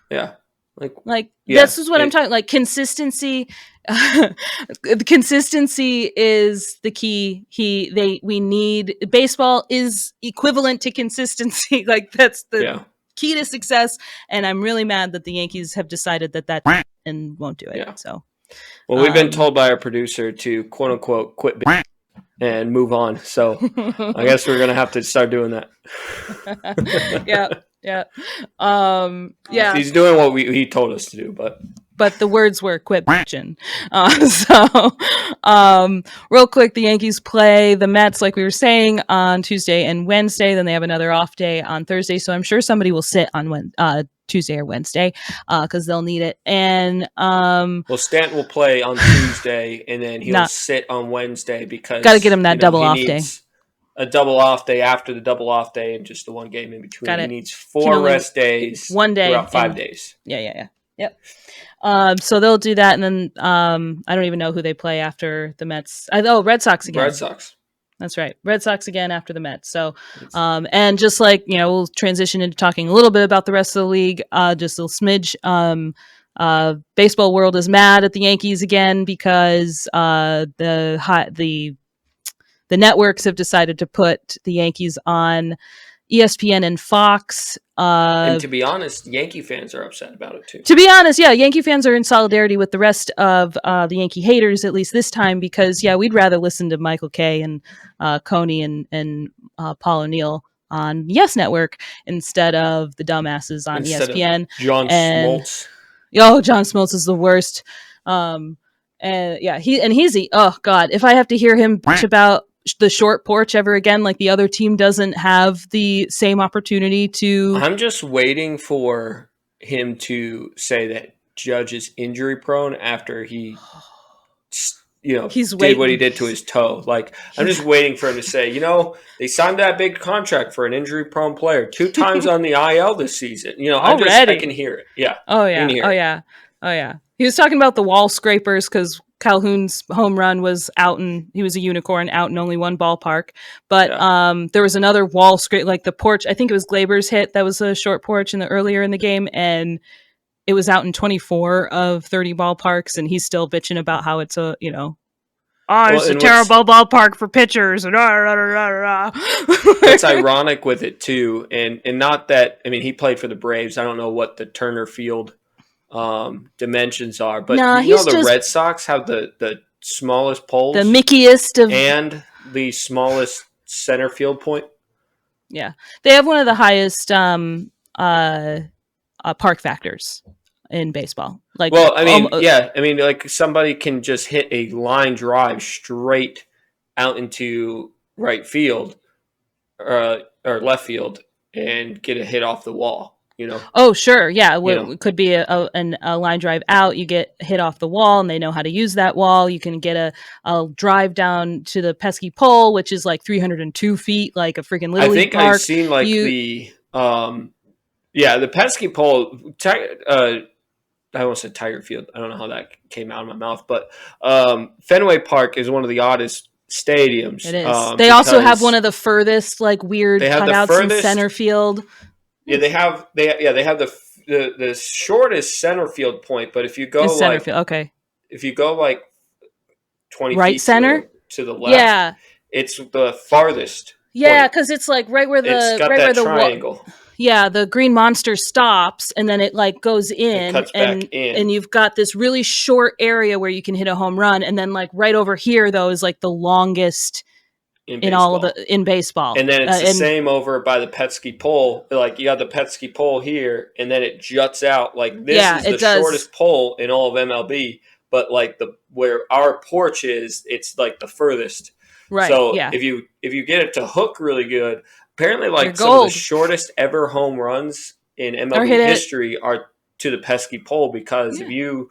Yeah, this is what I'm talking. Like, consistency. Consistency is the key. We need baseball is equivalent to consistency. Like, that's the key to success. And I'm really mad that the Yankees have decided that and won't do it. Yeah. So. Well, we've been told by our producer to quote unquote quit and move on. So I guess we're gonna have to start doing that. Yeah. He's doing what he told us to do, but the words were quit bitching. Real quick, the Yankees play the Mets, like we were saying, on Tuesday and Wednesday. Then they have another off day on Thursday. So I'm sure somebody will sit on Tuesday or Wednesday because they'll need it. And Stanton will play on Tuesday, and then he'll sit on Wednesday because got to get him that double off day. A double off day after the double off day, and just the one game in between. He needs 4 rest days, one day throughout 5 days. Yeah. Yep. So they'll do that, and then I don't even know who they play after the Mets. Red Sox again. Red Sox. That's right. Red Sox again after the Mets. So, and just like, we'll transition into talking a little bit about the rest of the league, just a little smidge. Baseball world is mad at the Yankees again because the networks have decided to put the Yankees on ESPN and Fox. And to be honest, Yankee fans are upset about it too. To be honest, yeah, Yankee fans are in solidarity with the rest of the Yankee haters, at least this time, because we'd rather listen to Michael Kay and Coney and Paul O'Neill on Yes Network instead of the dumbasses on ESPN. John Smoltz. John Smoltz is the worst. If I have to hear him bitch about the short porch ever again, like the other team doesn't have the same opportunity to. I'm just waiting for him to say that Judge is injury prone after he did what he did to his toe. Like, I'm just waiting for him to say, they signed that big contract for an injury prone player 2 times on the IL this season. I can hear it. Yeah. Oh yeah. He was talking about the wall scrapers because Calhoun's home run was he was a unicorn out in only one ballpark. But there was another wall scrape, like the porch. I think it was Glaber's hit that was a short porch earlier in the game, and it was out in 24 of 30 ballparks, and he's still bitching about how it's it's a terrible ballpark for pitchers. And That's ironic with it too, and not that, I mean, he played for the Braves. I don't know what the Turner Field dimensions are, but the Red Sox have the smallest poles, the Mickiest of, and the smallest center field point. Yeah, they have one of the highest park factors in baseball. Like, well, I mean, like somebody can just hit a line drive straight out into right field or left field and get a hit off the wall. Oh, sure. Yeah. It could be a line drive out. You get hit off the wall and they know how to use that wall. You can get a drive down to the pesky pole, which is like 302 feet, like a freaking Little League park. I've seen like the pesky pole. I almost said Tiger Field. I don't know how that came out of my mouth, but Fenway Park is one of the oddest stadiums. It is. They also have one of the furthest, like, weird cutouts in center field. Yeah, they have the shortest center field point, but if you go if you go like 20 right feet center to the left, it's the farthest. Yeah, because it's like right where the triangle. The green monster stops, and then it like goes in, and you've got this really short area where you can hit a home run, and then like right over here though is like the longest in baseball. And then it's the same over by the Petsky pole. Like, you have the Petsky pole here, and then it juts out. Like, this is the shortest pole in all of MLB, but like where our porch is, it's like the furthest. Right. So if you get it to hook really good, apparently like some of the shortest ever home runs in MLB history are to the Pesky pole, because if you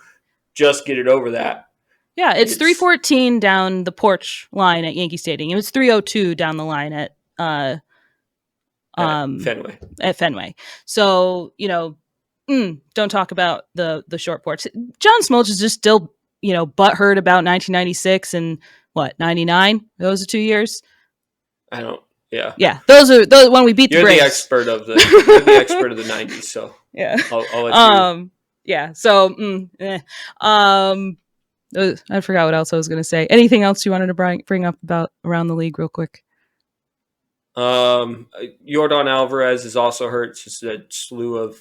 just get it over that. Yeah, it's 314 down the porch line at Yankee Stadium. It was 302 down the line at Fenway. At Fenway. So, don't talk about the short porch. John Smoltz is just still, butthurt about 1996 and 99? Those are 2 years. I don't. Yeah. Yeah. Those are when we beat the Braves. You're the expert of the 90s, so yeah. I'll let you. Yeah. So I forgot what else I was going to say. Anything else you wanted to bring up about around the league real quick? Yordan Alvarez is also hurt. It's just a slew of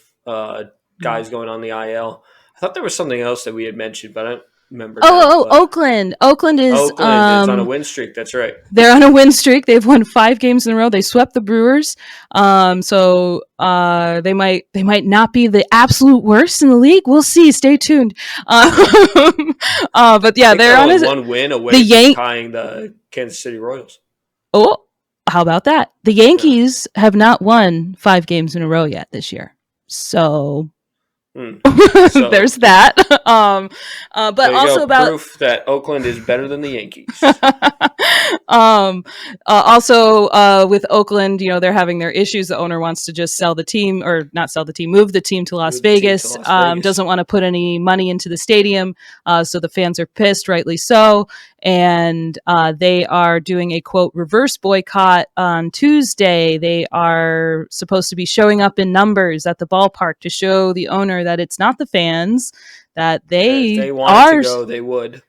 guys going on the IL. I thought there was something else that we had mentioned, but I don't remember. Oakland. Oakland is on a win streak. That's right. They're on a win streak. They've won 5 games in a row. They swept the Brewers. So they might not be the absolute worst in the league. We'll see. Stay tuned. But yeah, they're on one win away from tying the Kansas City Royals. Oh, how about that? The Yankees have not won 5 games in a row yet this year. So there's that. But also about proof that Oakland is better than the Yankees. Also with Oakland, they're having their issues. The owner wants to just sell the team, or not sell the team, move the team to Las Vegas. Doesn't want to put any money into the stadium. So the fans are pissed, rightly so. And they are doing a, quote, reverse boycott on Tuesday. They are supposed to be showing up in numbers at the ballpark to show the owner that it's not the fans, that if they wanted to go, they would.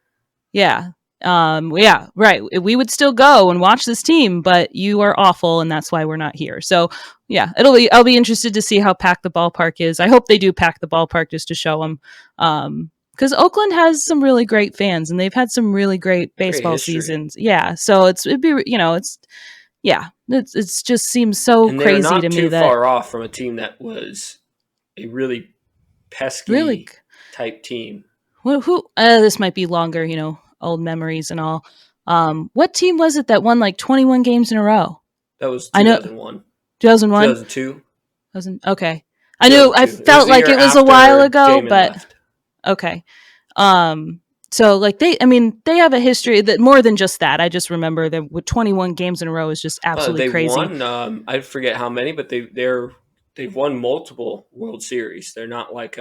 Yeah. Yeah, right. We would still go and watch this team, but you are awful, and that's why we're not here. So yeah, I'll be interested to see how packed the ballpark is. I hope they do pack the ballpark just to show them. Because Oakland has some really great fans, and they've had some really great baseball seasons. Yeah, so it just seems so crazy to me that they're not too far off from a team that was a really pesky type team. Who? This might be longer, old memories and all. What team was it that won like 21 games in a row? That was 2001. 2001? 2002. Okay. I knew. I felt like it was a while ago, but left. Okay. So like they have a history that more than just that. I just remember that with 21 games in a row is just absolutely crazy. Won, I forget how many, but they've won multiple World Series. They're not like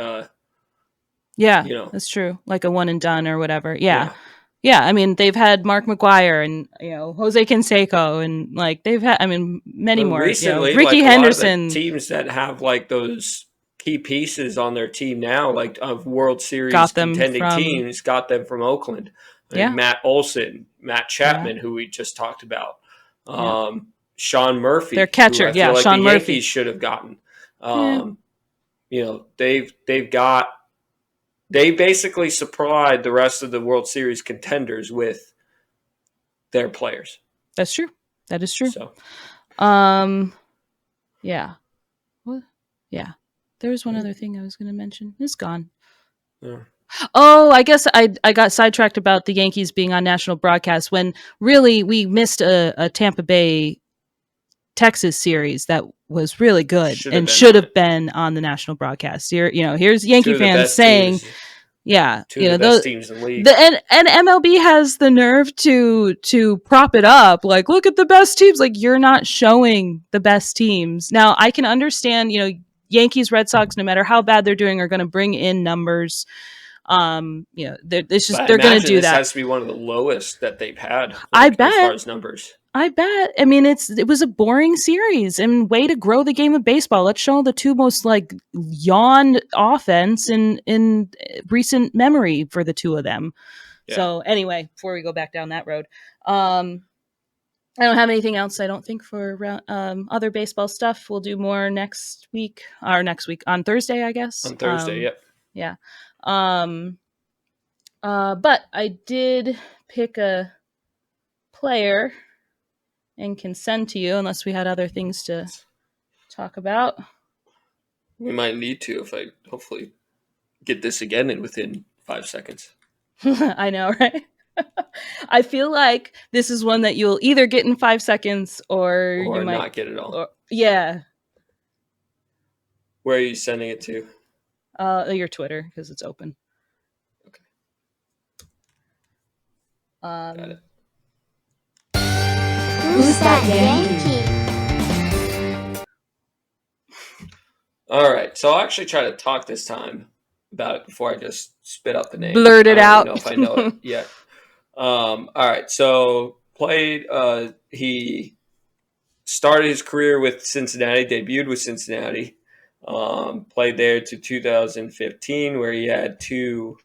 that's true. Like a one and done or whatever. Yeah. I mean, they've had Mark McGwire and Jose Canseco, and like they've had many more. Recently, Ricky like, Henderson. A lot of the teams that have like those key pieces on their team now, like of World Series contending teams, got them from Oakland. Yeah. Matt Olson, Matt Chapman, who we just talked about, Sean Murphy, their catcher, who I feel like Sean the Murphy Yankees should have gotten. They basically supplied the rest of the World Series contenders with their players. That's true. That is true. So, yeah. What? Yeah. There was one other thing I was going to mention. It's gone. Yeah. Oh, I guess I got sidetracked about the Yankees being on national broadcast when really we missed a Tampa Bay Texas series that was really good and should have been on the national broadcast. Here's Yankee fans saying, teams. Yeah, two of the best teams in the league. And MLB has the nerve to prop it up. Like, look at the best teams. Like, you're not showing the best teams. Now, I can understand, Yankees, Red Sox, no matter how bad they're doing, are going to bring in numbers. They're going to do that. This has to be one of the lowest that they've had. I bet. As far as numbers. I bet. I mean, it was a boring series and way to grow the game of baseball. Let's show the two most yawned offense in recent memory for the two of them. Yeah. So anyway, before we go back down that road, I don't have anything else. I don't think for other baseball stuff. We'll do more next week on Thursday, I guess. On Thursday, yep. Yeah. But I did pick a player and can send to you unless we had other things to talk about. We might need to if I hopefully get this again in within 5 seconds. I know, right? I feel like this is one that you'll either get in 5 seconds or you might not get it all. Yeah. Where are you sending it to? Your Twitter, because it's open. Okay. Got it. Who's that Yankee? All right, so I'll actually try to talk this time about it before I just spit out the name. Blurt it out. I don't know if I know it yet. All right, so played. He started his career with Cincinnati, debuted with Cincinnati, played there to 2015, where he had 2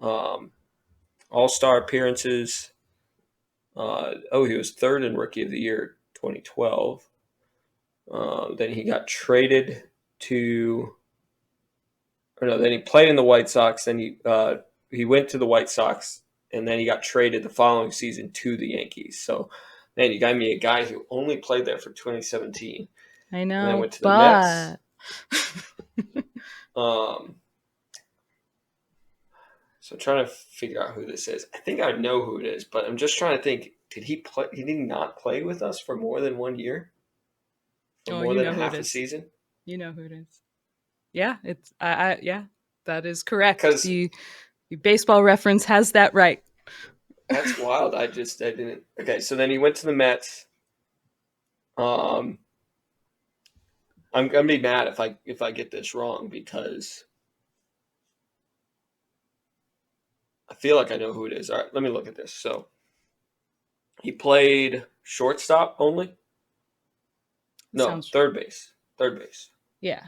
All-Star appearances. He was 3rd in Rookie of the Year 2012. Then he got traded then he played in the White Sox. Then he went to the White Sox, and then he got traded the following season to the Yankees. So, man, you got me a guy who only played there for 2017. I know, and then went to the Mets. So I'm trying to figure out who this is. I think I know who it is, but I'm just trying to think. Did he play? Did he not play with us for more than 1 year? For more than half a season? You know who it is. Yeah, it's yeah, that is correct. The Baseball Reference has that right. That's wild. I didn't. Okay, so then he went to the Mets. I'm gonna be mad if I get this wrong because I feel like I know who it is. All right, let me look at this. So he played shortstop only? No, third base. Third base. Yeah.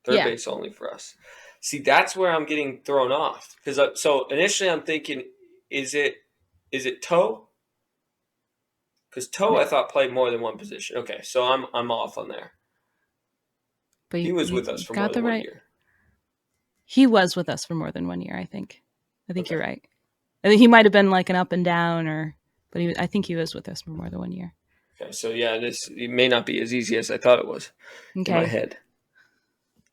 Third base only for us. See, that's where I'm getting thrown off. Because so initially I'm thinking, is it Toe? Because Toe I thought played more than one position. Okay, so I'm off on there. But he was with us for more than 1 year. He was with us for more than 1 year, I think. I think you're right. I think he might have been like an up and down, but I think he was with us for more than 1 year. Okay, so yeah, it may not be as easy as I thought it was in my head.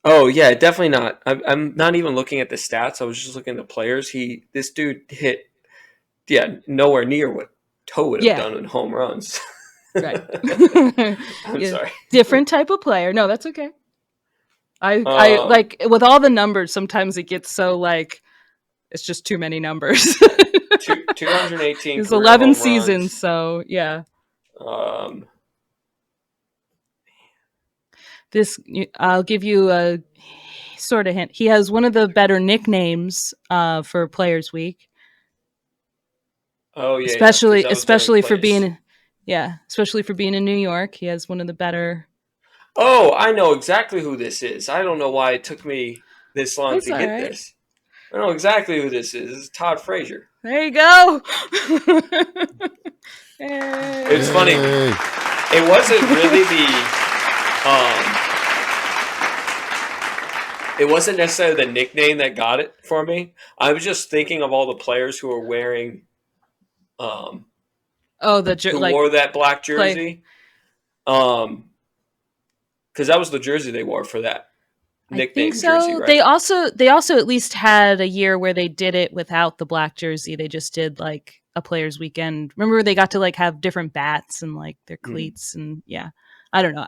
Oh yeah, definitely not. I'm not even looking at the stats. I was just looking at the players. This dude hit, nowhere near what Toe would have done in home runs. Right. I'm sorry. Different type of player. No, that's okay. I like with all the numbers. Sometimes it gets so it's just too many numbers. 218. It's 11 seasons, so yeah. I'll give you a sort of hint. He has one of the better nicknames for Players Week. Oh yeah, especially for being in New York. He has one of the better. Oh, I know exactly who this is. I don't know why it took me this long to get this. I know exactly who this is. This is Todd Frazier. There you go. It's funny. It wasn't really it wasn't necessarily the nickname that got it for me. I was just thinking of all the players who were wearing, who wore that black jersey, because that was the jersey they wore for that nickname jersey, right? They also at least had a year where they did it without the black jersey. They just did like a players weekend. Remember they got to like have different bats and like their cleats and yeah. I don't know.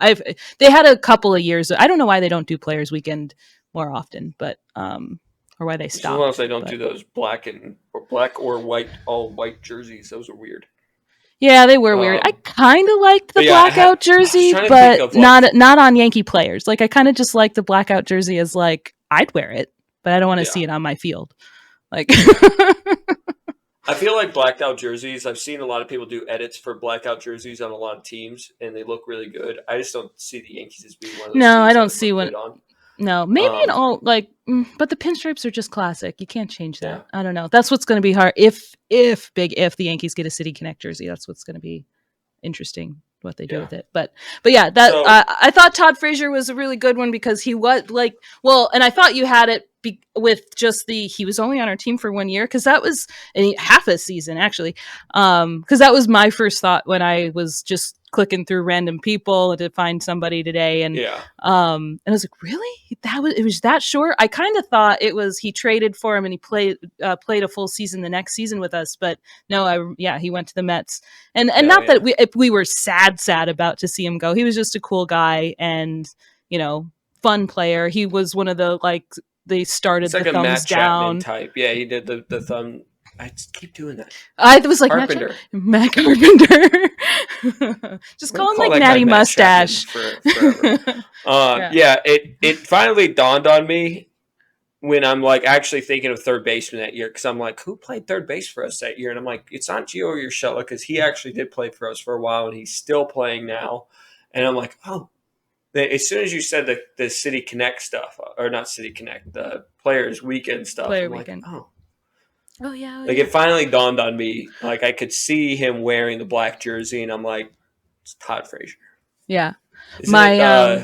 They had a couple of years. I don't know why they don't do players weekend more often, but or why they stopped. As long as they don't do those black or white, all white jerseys. Those are weird. Yeah, they were weird. I kind of liked the blackout jersey, but not on Yankee players. Like I kind of just like the blackout jersey as like I'd wear it, but I don't want to see it on my field. Like I feel like blacked out jerseys. I've seen a lot of people do edits for blackout jerseys on a lot of teams, and they look really good. I just don't see the Yankees as being one of those. No, I don't see one. No, maybe in all like, but the pinstripes are just classic. You can't change that. Yeah. I don't know. That's what's going to be hard. If the Yankees get a City Connect jersey, that's what's going to be interesting what they do with it. But yeah, that I thought Todd Frazier was a really good one because he was like, and I thought you had it with just he was only on our team for 1 year because that was half a season actually, because that was my first thought when I was just clicking through random people to find somebody today, and and I was like, really, it was that short? I kind of thought it was he traded for him and he played a full season the next season with us, but no, he went to the Mets, and not that we were sad about to see him go. He was just a cool guy and fun player. He was one of the they started it's like the thumbs Matt down type. Yeah, he did the thumb. I just keep doing that. I was like Matt Carpenter. Just call him like Natty Mustache. It finally dawned on me when I'm like actually thinking of third baseman that year because I'm like, who played third base for us that year? And I'm like, it's not Gio Urshela because he actually did play for us for a while and he's still playing now. And I'm like, oh. As soon as you said the City Connect stuff, or not City Connect, the Players Weekend stuff, I'm weekend. Like, oh yeah. Like it finally dawned on me. Like I could see him wearing the black jersey, and I'm like, it's Todd Frazier. Yeah, the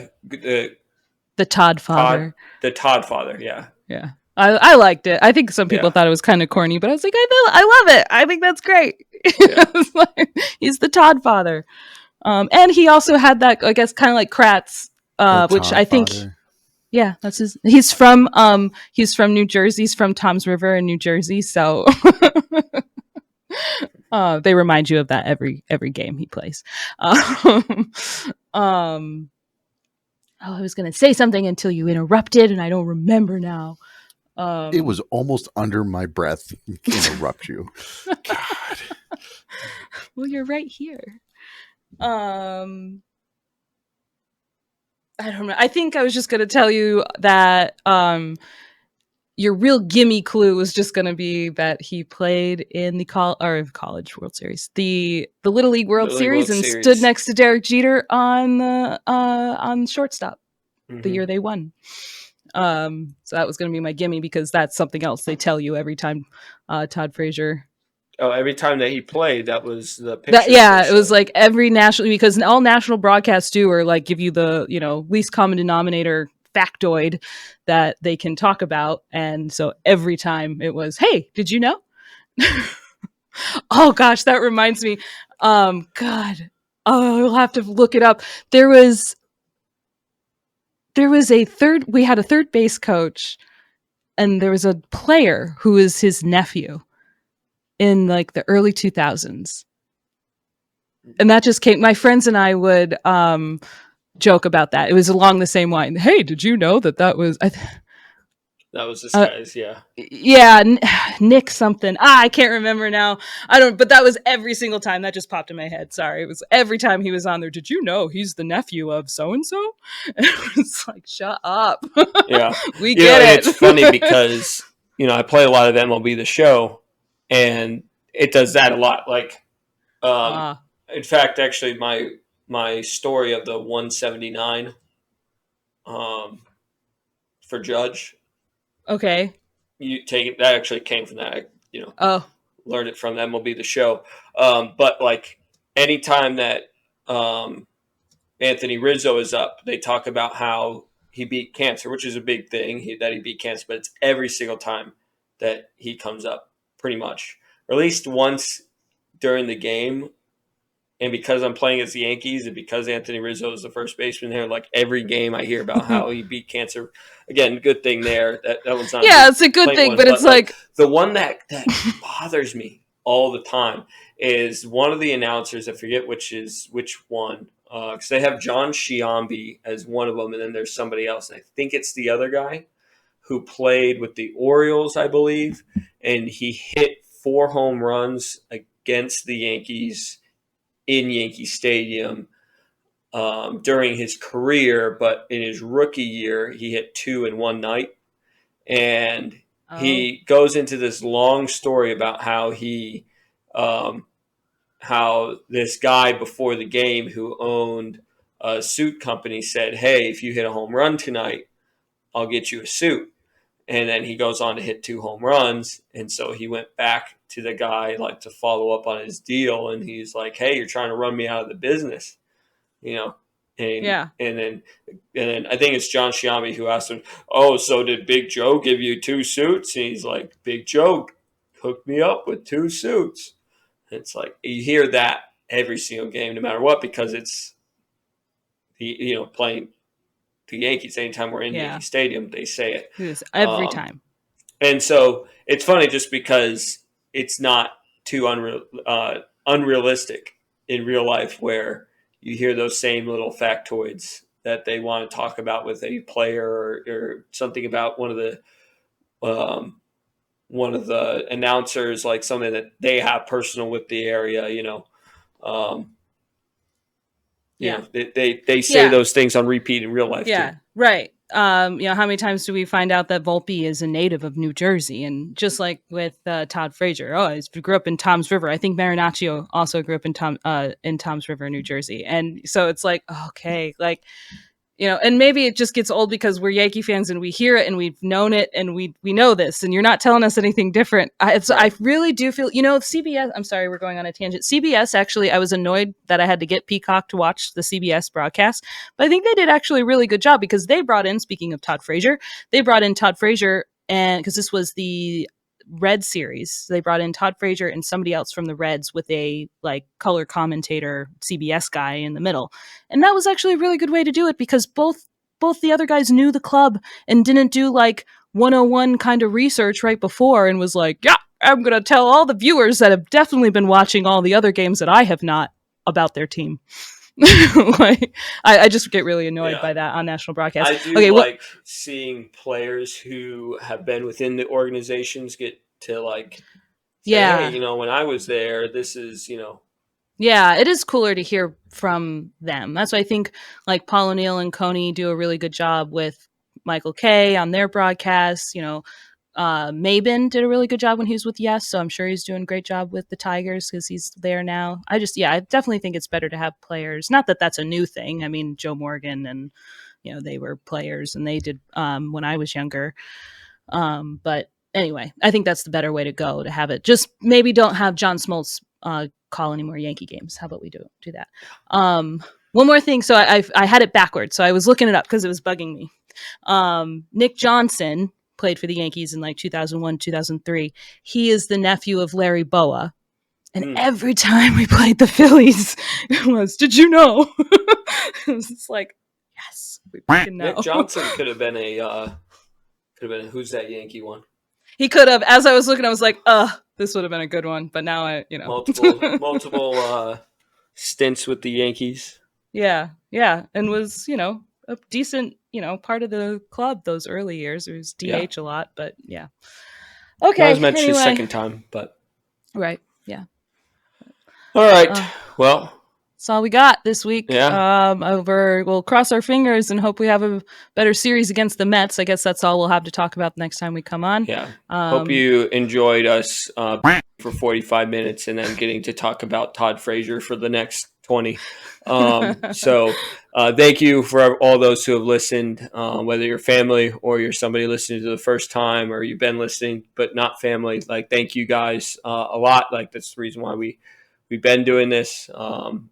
Todd father. The Todd father. Yeah. Yeah. I liked it. I think some people thought it was kind of corny, but I was like, I love it. I think that's great. Yeah. He's the Todd father. And he also had that, I guess, kind of like Kratz, which I think, that's his. He's from New Jersey. He's from Toms River in New Jersey. So they remind you of that every game he plays. I was going to say something until you interrupted, and I don't remember now. It was almost under my breath to interrupt you. God. Well, you're right here. I don't know. I think I was just going to tell you that your real gimme clue was just going to be that he played in the college World Series, the Little League World Series, and stood next to Derek Jeter on shortstop the year they won. So that was going to be my gimme because that's something else they tell you every time Todd Frazier. Oh, every time that he played, that was the picture. It was like every national, because all national broadcasts do are like give you the, least common denominator factoid that they can talk about. And so every time it was, hey, did you know? Oh gosh, that reminds me. God, I'll have to look it up. There was we had a third base coach, and there was a player who was his nephew in like the early 2000s. And that just came, my friends and I would joke about that. It was along the same line. Hey, did you know that was that was this guy's, Nick something. I can't remember now. But that was every single time. That just popped in my head. Sorry. It was every time he was on there. Did you know he's the nephew of so-and-so? And it was like, shut up. Yeah. We get it. It's funny because, I play a lot of MLB The Show, and it does that a lot. Like, in fact, actually, my story of the 179 for Judge. Okay. You take it. That actually came from that. learned it from MLB The Show. But like anytime that Anthony Rizzo is up, they talk about how he beat cancer, which is a big thing that he beat cancer, but it's every single time that he comes up, pretty much, or at least once during the game. And because I'm playing as the Yankees and because Anthony Rizzo is the first baseman there, like every game I hear about how he beat cancer. Again, good thing there. That one's not. Yeah, it's a good thing, but it's like the one that bothers me all the time is one of the announcers. I forget which one, because they have John Sciambi as one of them, and then there's somebody else. And I think it's the other guy who played with the Orioles, I believe, and he hit 4 home runs against the Yankees in Yankee Stadium during his career, but in his rookie year, he hit 2 in one night. And he goes into this long story about how how this guy before the game who owned a suit company said, hey, if you hit a home run tonight, I'll get you a suit. And then he goes on to hit 2 home runs. And so he went back to the guy to follow up on his deal. And he's like, hey, you're trying to run me out of the business, And then I think it's John Sciambi who asked him, oh, so did Big Joe give you 2 suits? And he's like, Big Joe hooked me up with 2 suits. And it's like, you hear that every single game, no matter what, because it's, playing the Yankees. Anytime we're in Yankee Stadium, they say it. Yes, every time. And so it's funny just because it's not too unrealistic in real life, where you hear those same little factoids that they want to talk about with a player or something about one of the announcers, like something that they have personal with the area, they say those things on repeat in real life. Yeah, too. right. How many times do we find out that Volpe is a native of New Jersey? And just like with Todd Frazier, he grew up in Toms River. I think Marinaccio also grew up in Toms River, New Jersey. And so it's like, okay, and maybe it just gets old because we're Yankee fans and we hear it and we've known it and we know this, and you're not telling us anything different. I really do feel, CBS, I'm sorry, we're going on a tangent. CBS, actually, I was annoyed that I had to get Peacock to watch the CBS broadcast, but I think they did actually a really good job because they brought in, speaking of Todd Frazier, and because this was the Red series, they brought in Todd Frazier and somebody else from the Reds with a color commentator CBS guy in the middle, and that was actually a really good way to do it because both the other guys knew the club and didn't do 101 kind of research right before and was like, yeah, I'm gonna tell all the viewers that have definitely been watching all the other games that I have not about their team. I just get really annoyed by that on national broadcast. I do seeing players who have been within the organizations get to say, hey, when I was there, this is, Yeah, it is cooler to hear from them. That's why I think Paul O'Neill and Coney do a really good job with Michael Kay on their broadcasts. Mabin did a really good job when he was with Yes, so I'm sure he's doing a great job with the Tigers because he's there now. I definitely think it's better to have players. Not that that's a new thing. I mean, Joe Morgan and, they were players and they did when I was younger. But anyway, I think that's the better way to go, to have it. Just maybe don't have John Smoltz call any more Yankee games. How about we do that? One more thing. So I had it backwards. So I was looking it up because it was bugging me. Nick Johnson played for the Yankees in 2001, 2003. He is the nephew of Larry Boa. And every time we played the Phillies, it was, did you know? It was just yes, we fucking know. Nick Johnson could have been a Who's That Yankee one. He could have. As I was looking, I was like, this would have been a good one. But now multiple stints with the Yankees. Yeah. And was, a decent, part of the club those early years. It was DH a lot, but yeah. Okay. That was mentioned a second time, but. Right. Yeah. All right. Well. That's all we got this week. Yeah. We'll cross our fingers and hope we have a better series against the Mets. I guess that's all we'll have to talk about next time we come on. Yeah. Hope you enjoyed us for 45 minutes and then getting to talk about Todd Frazier for the next 20. So thank you for all those who have listened, whether you're family or you're somebody listening to the first time, or you've been listening but not family. Like, thank you guys a lot. Like, that's the reason why we've been doing this.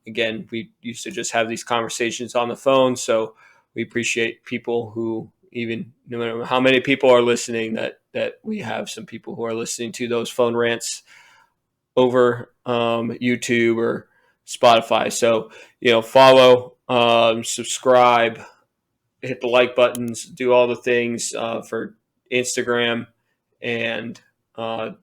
Again, we used to just have these conversations on the phone, so we appreciate people who, even no matter how many people are listening, that we have some people who are listening to those phone rants over YouTube or Spotify. So, follow, subscribe, hit the like buttons, do all the things for Instagram and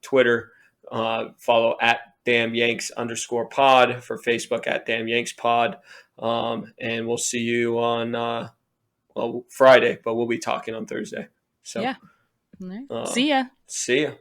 Twitter. Follow at Damn Yanks _pod for Facebook, at Damn Yanks pod. And we'll see you on Friday, but we'll be talking on Thursday. So, yeah. See ya. See ya.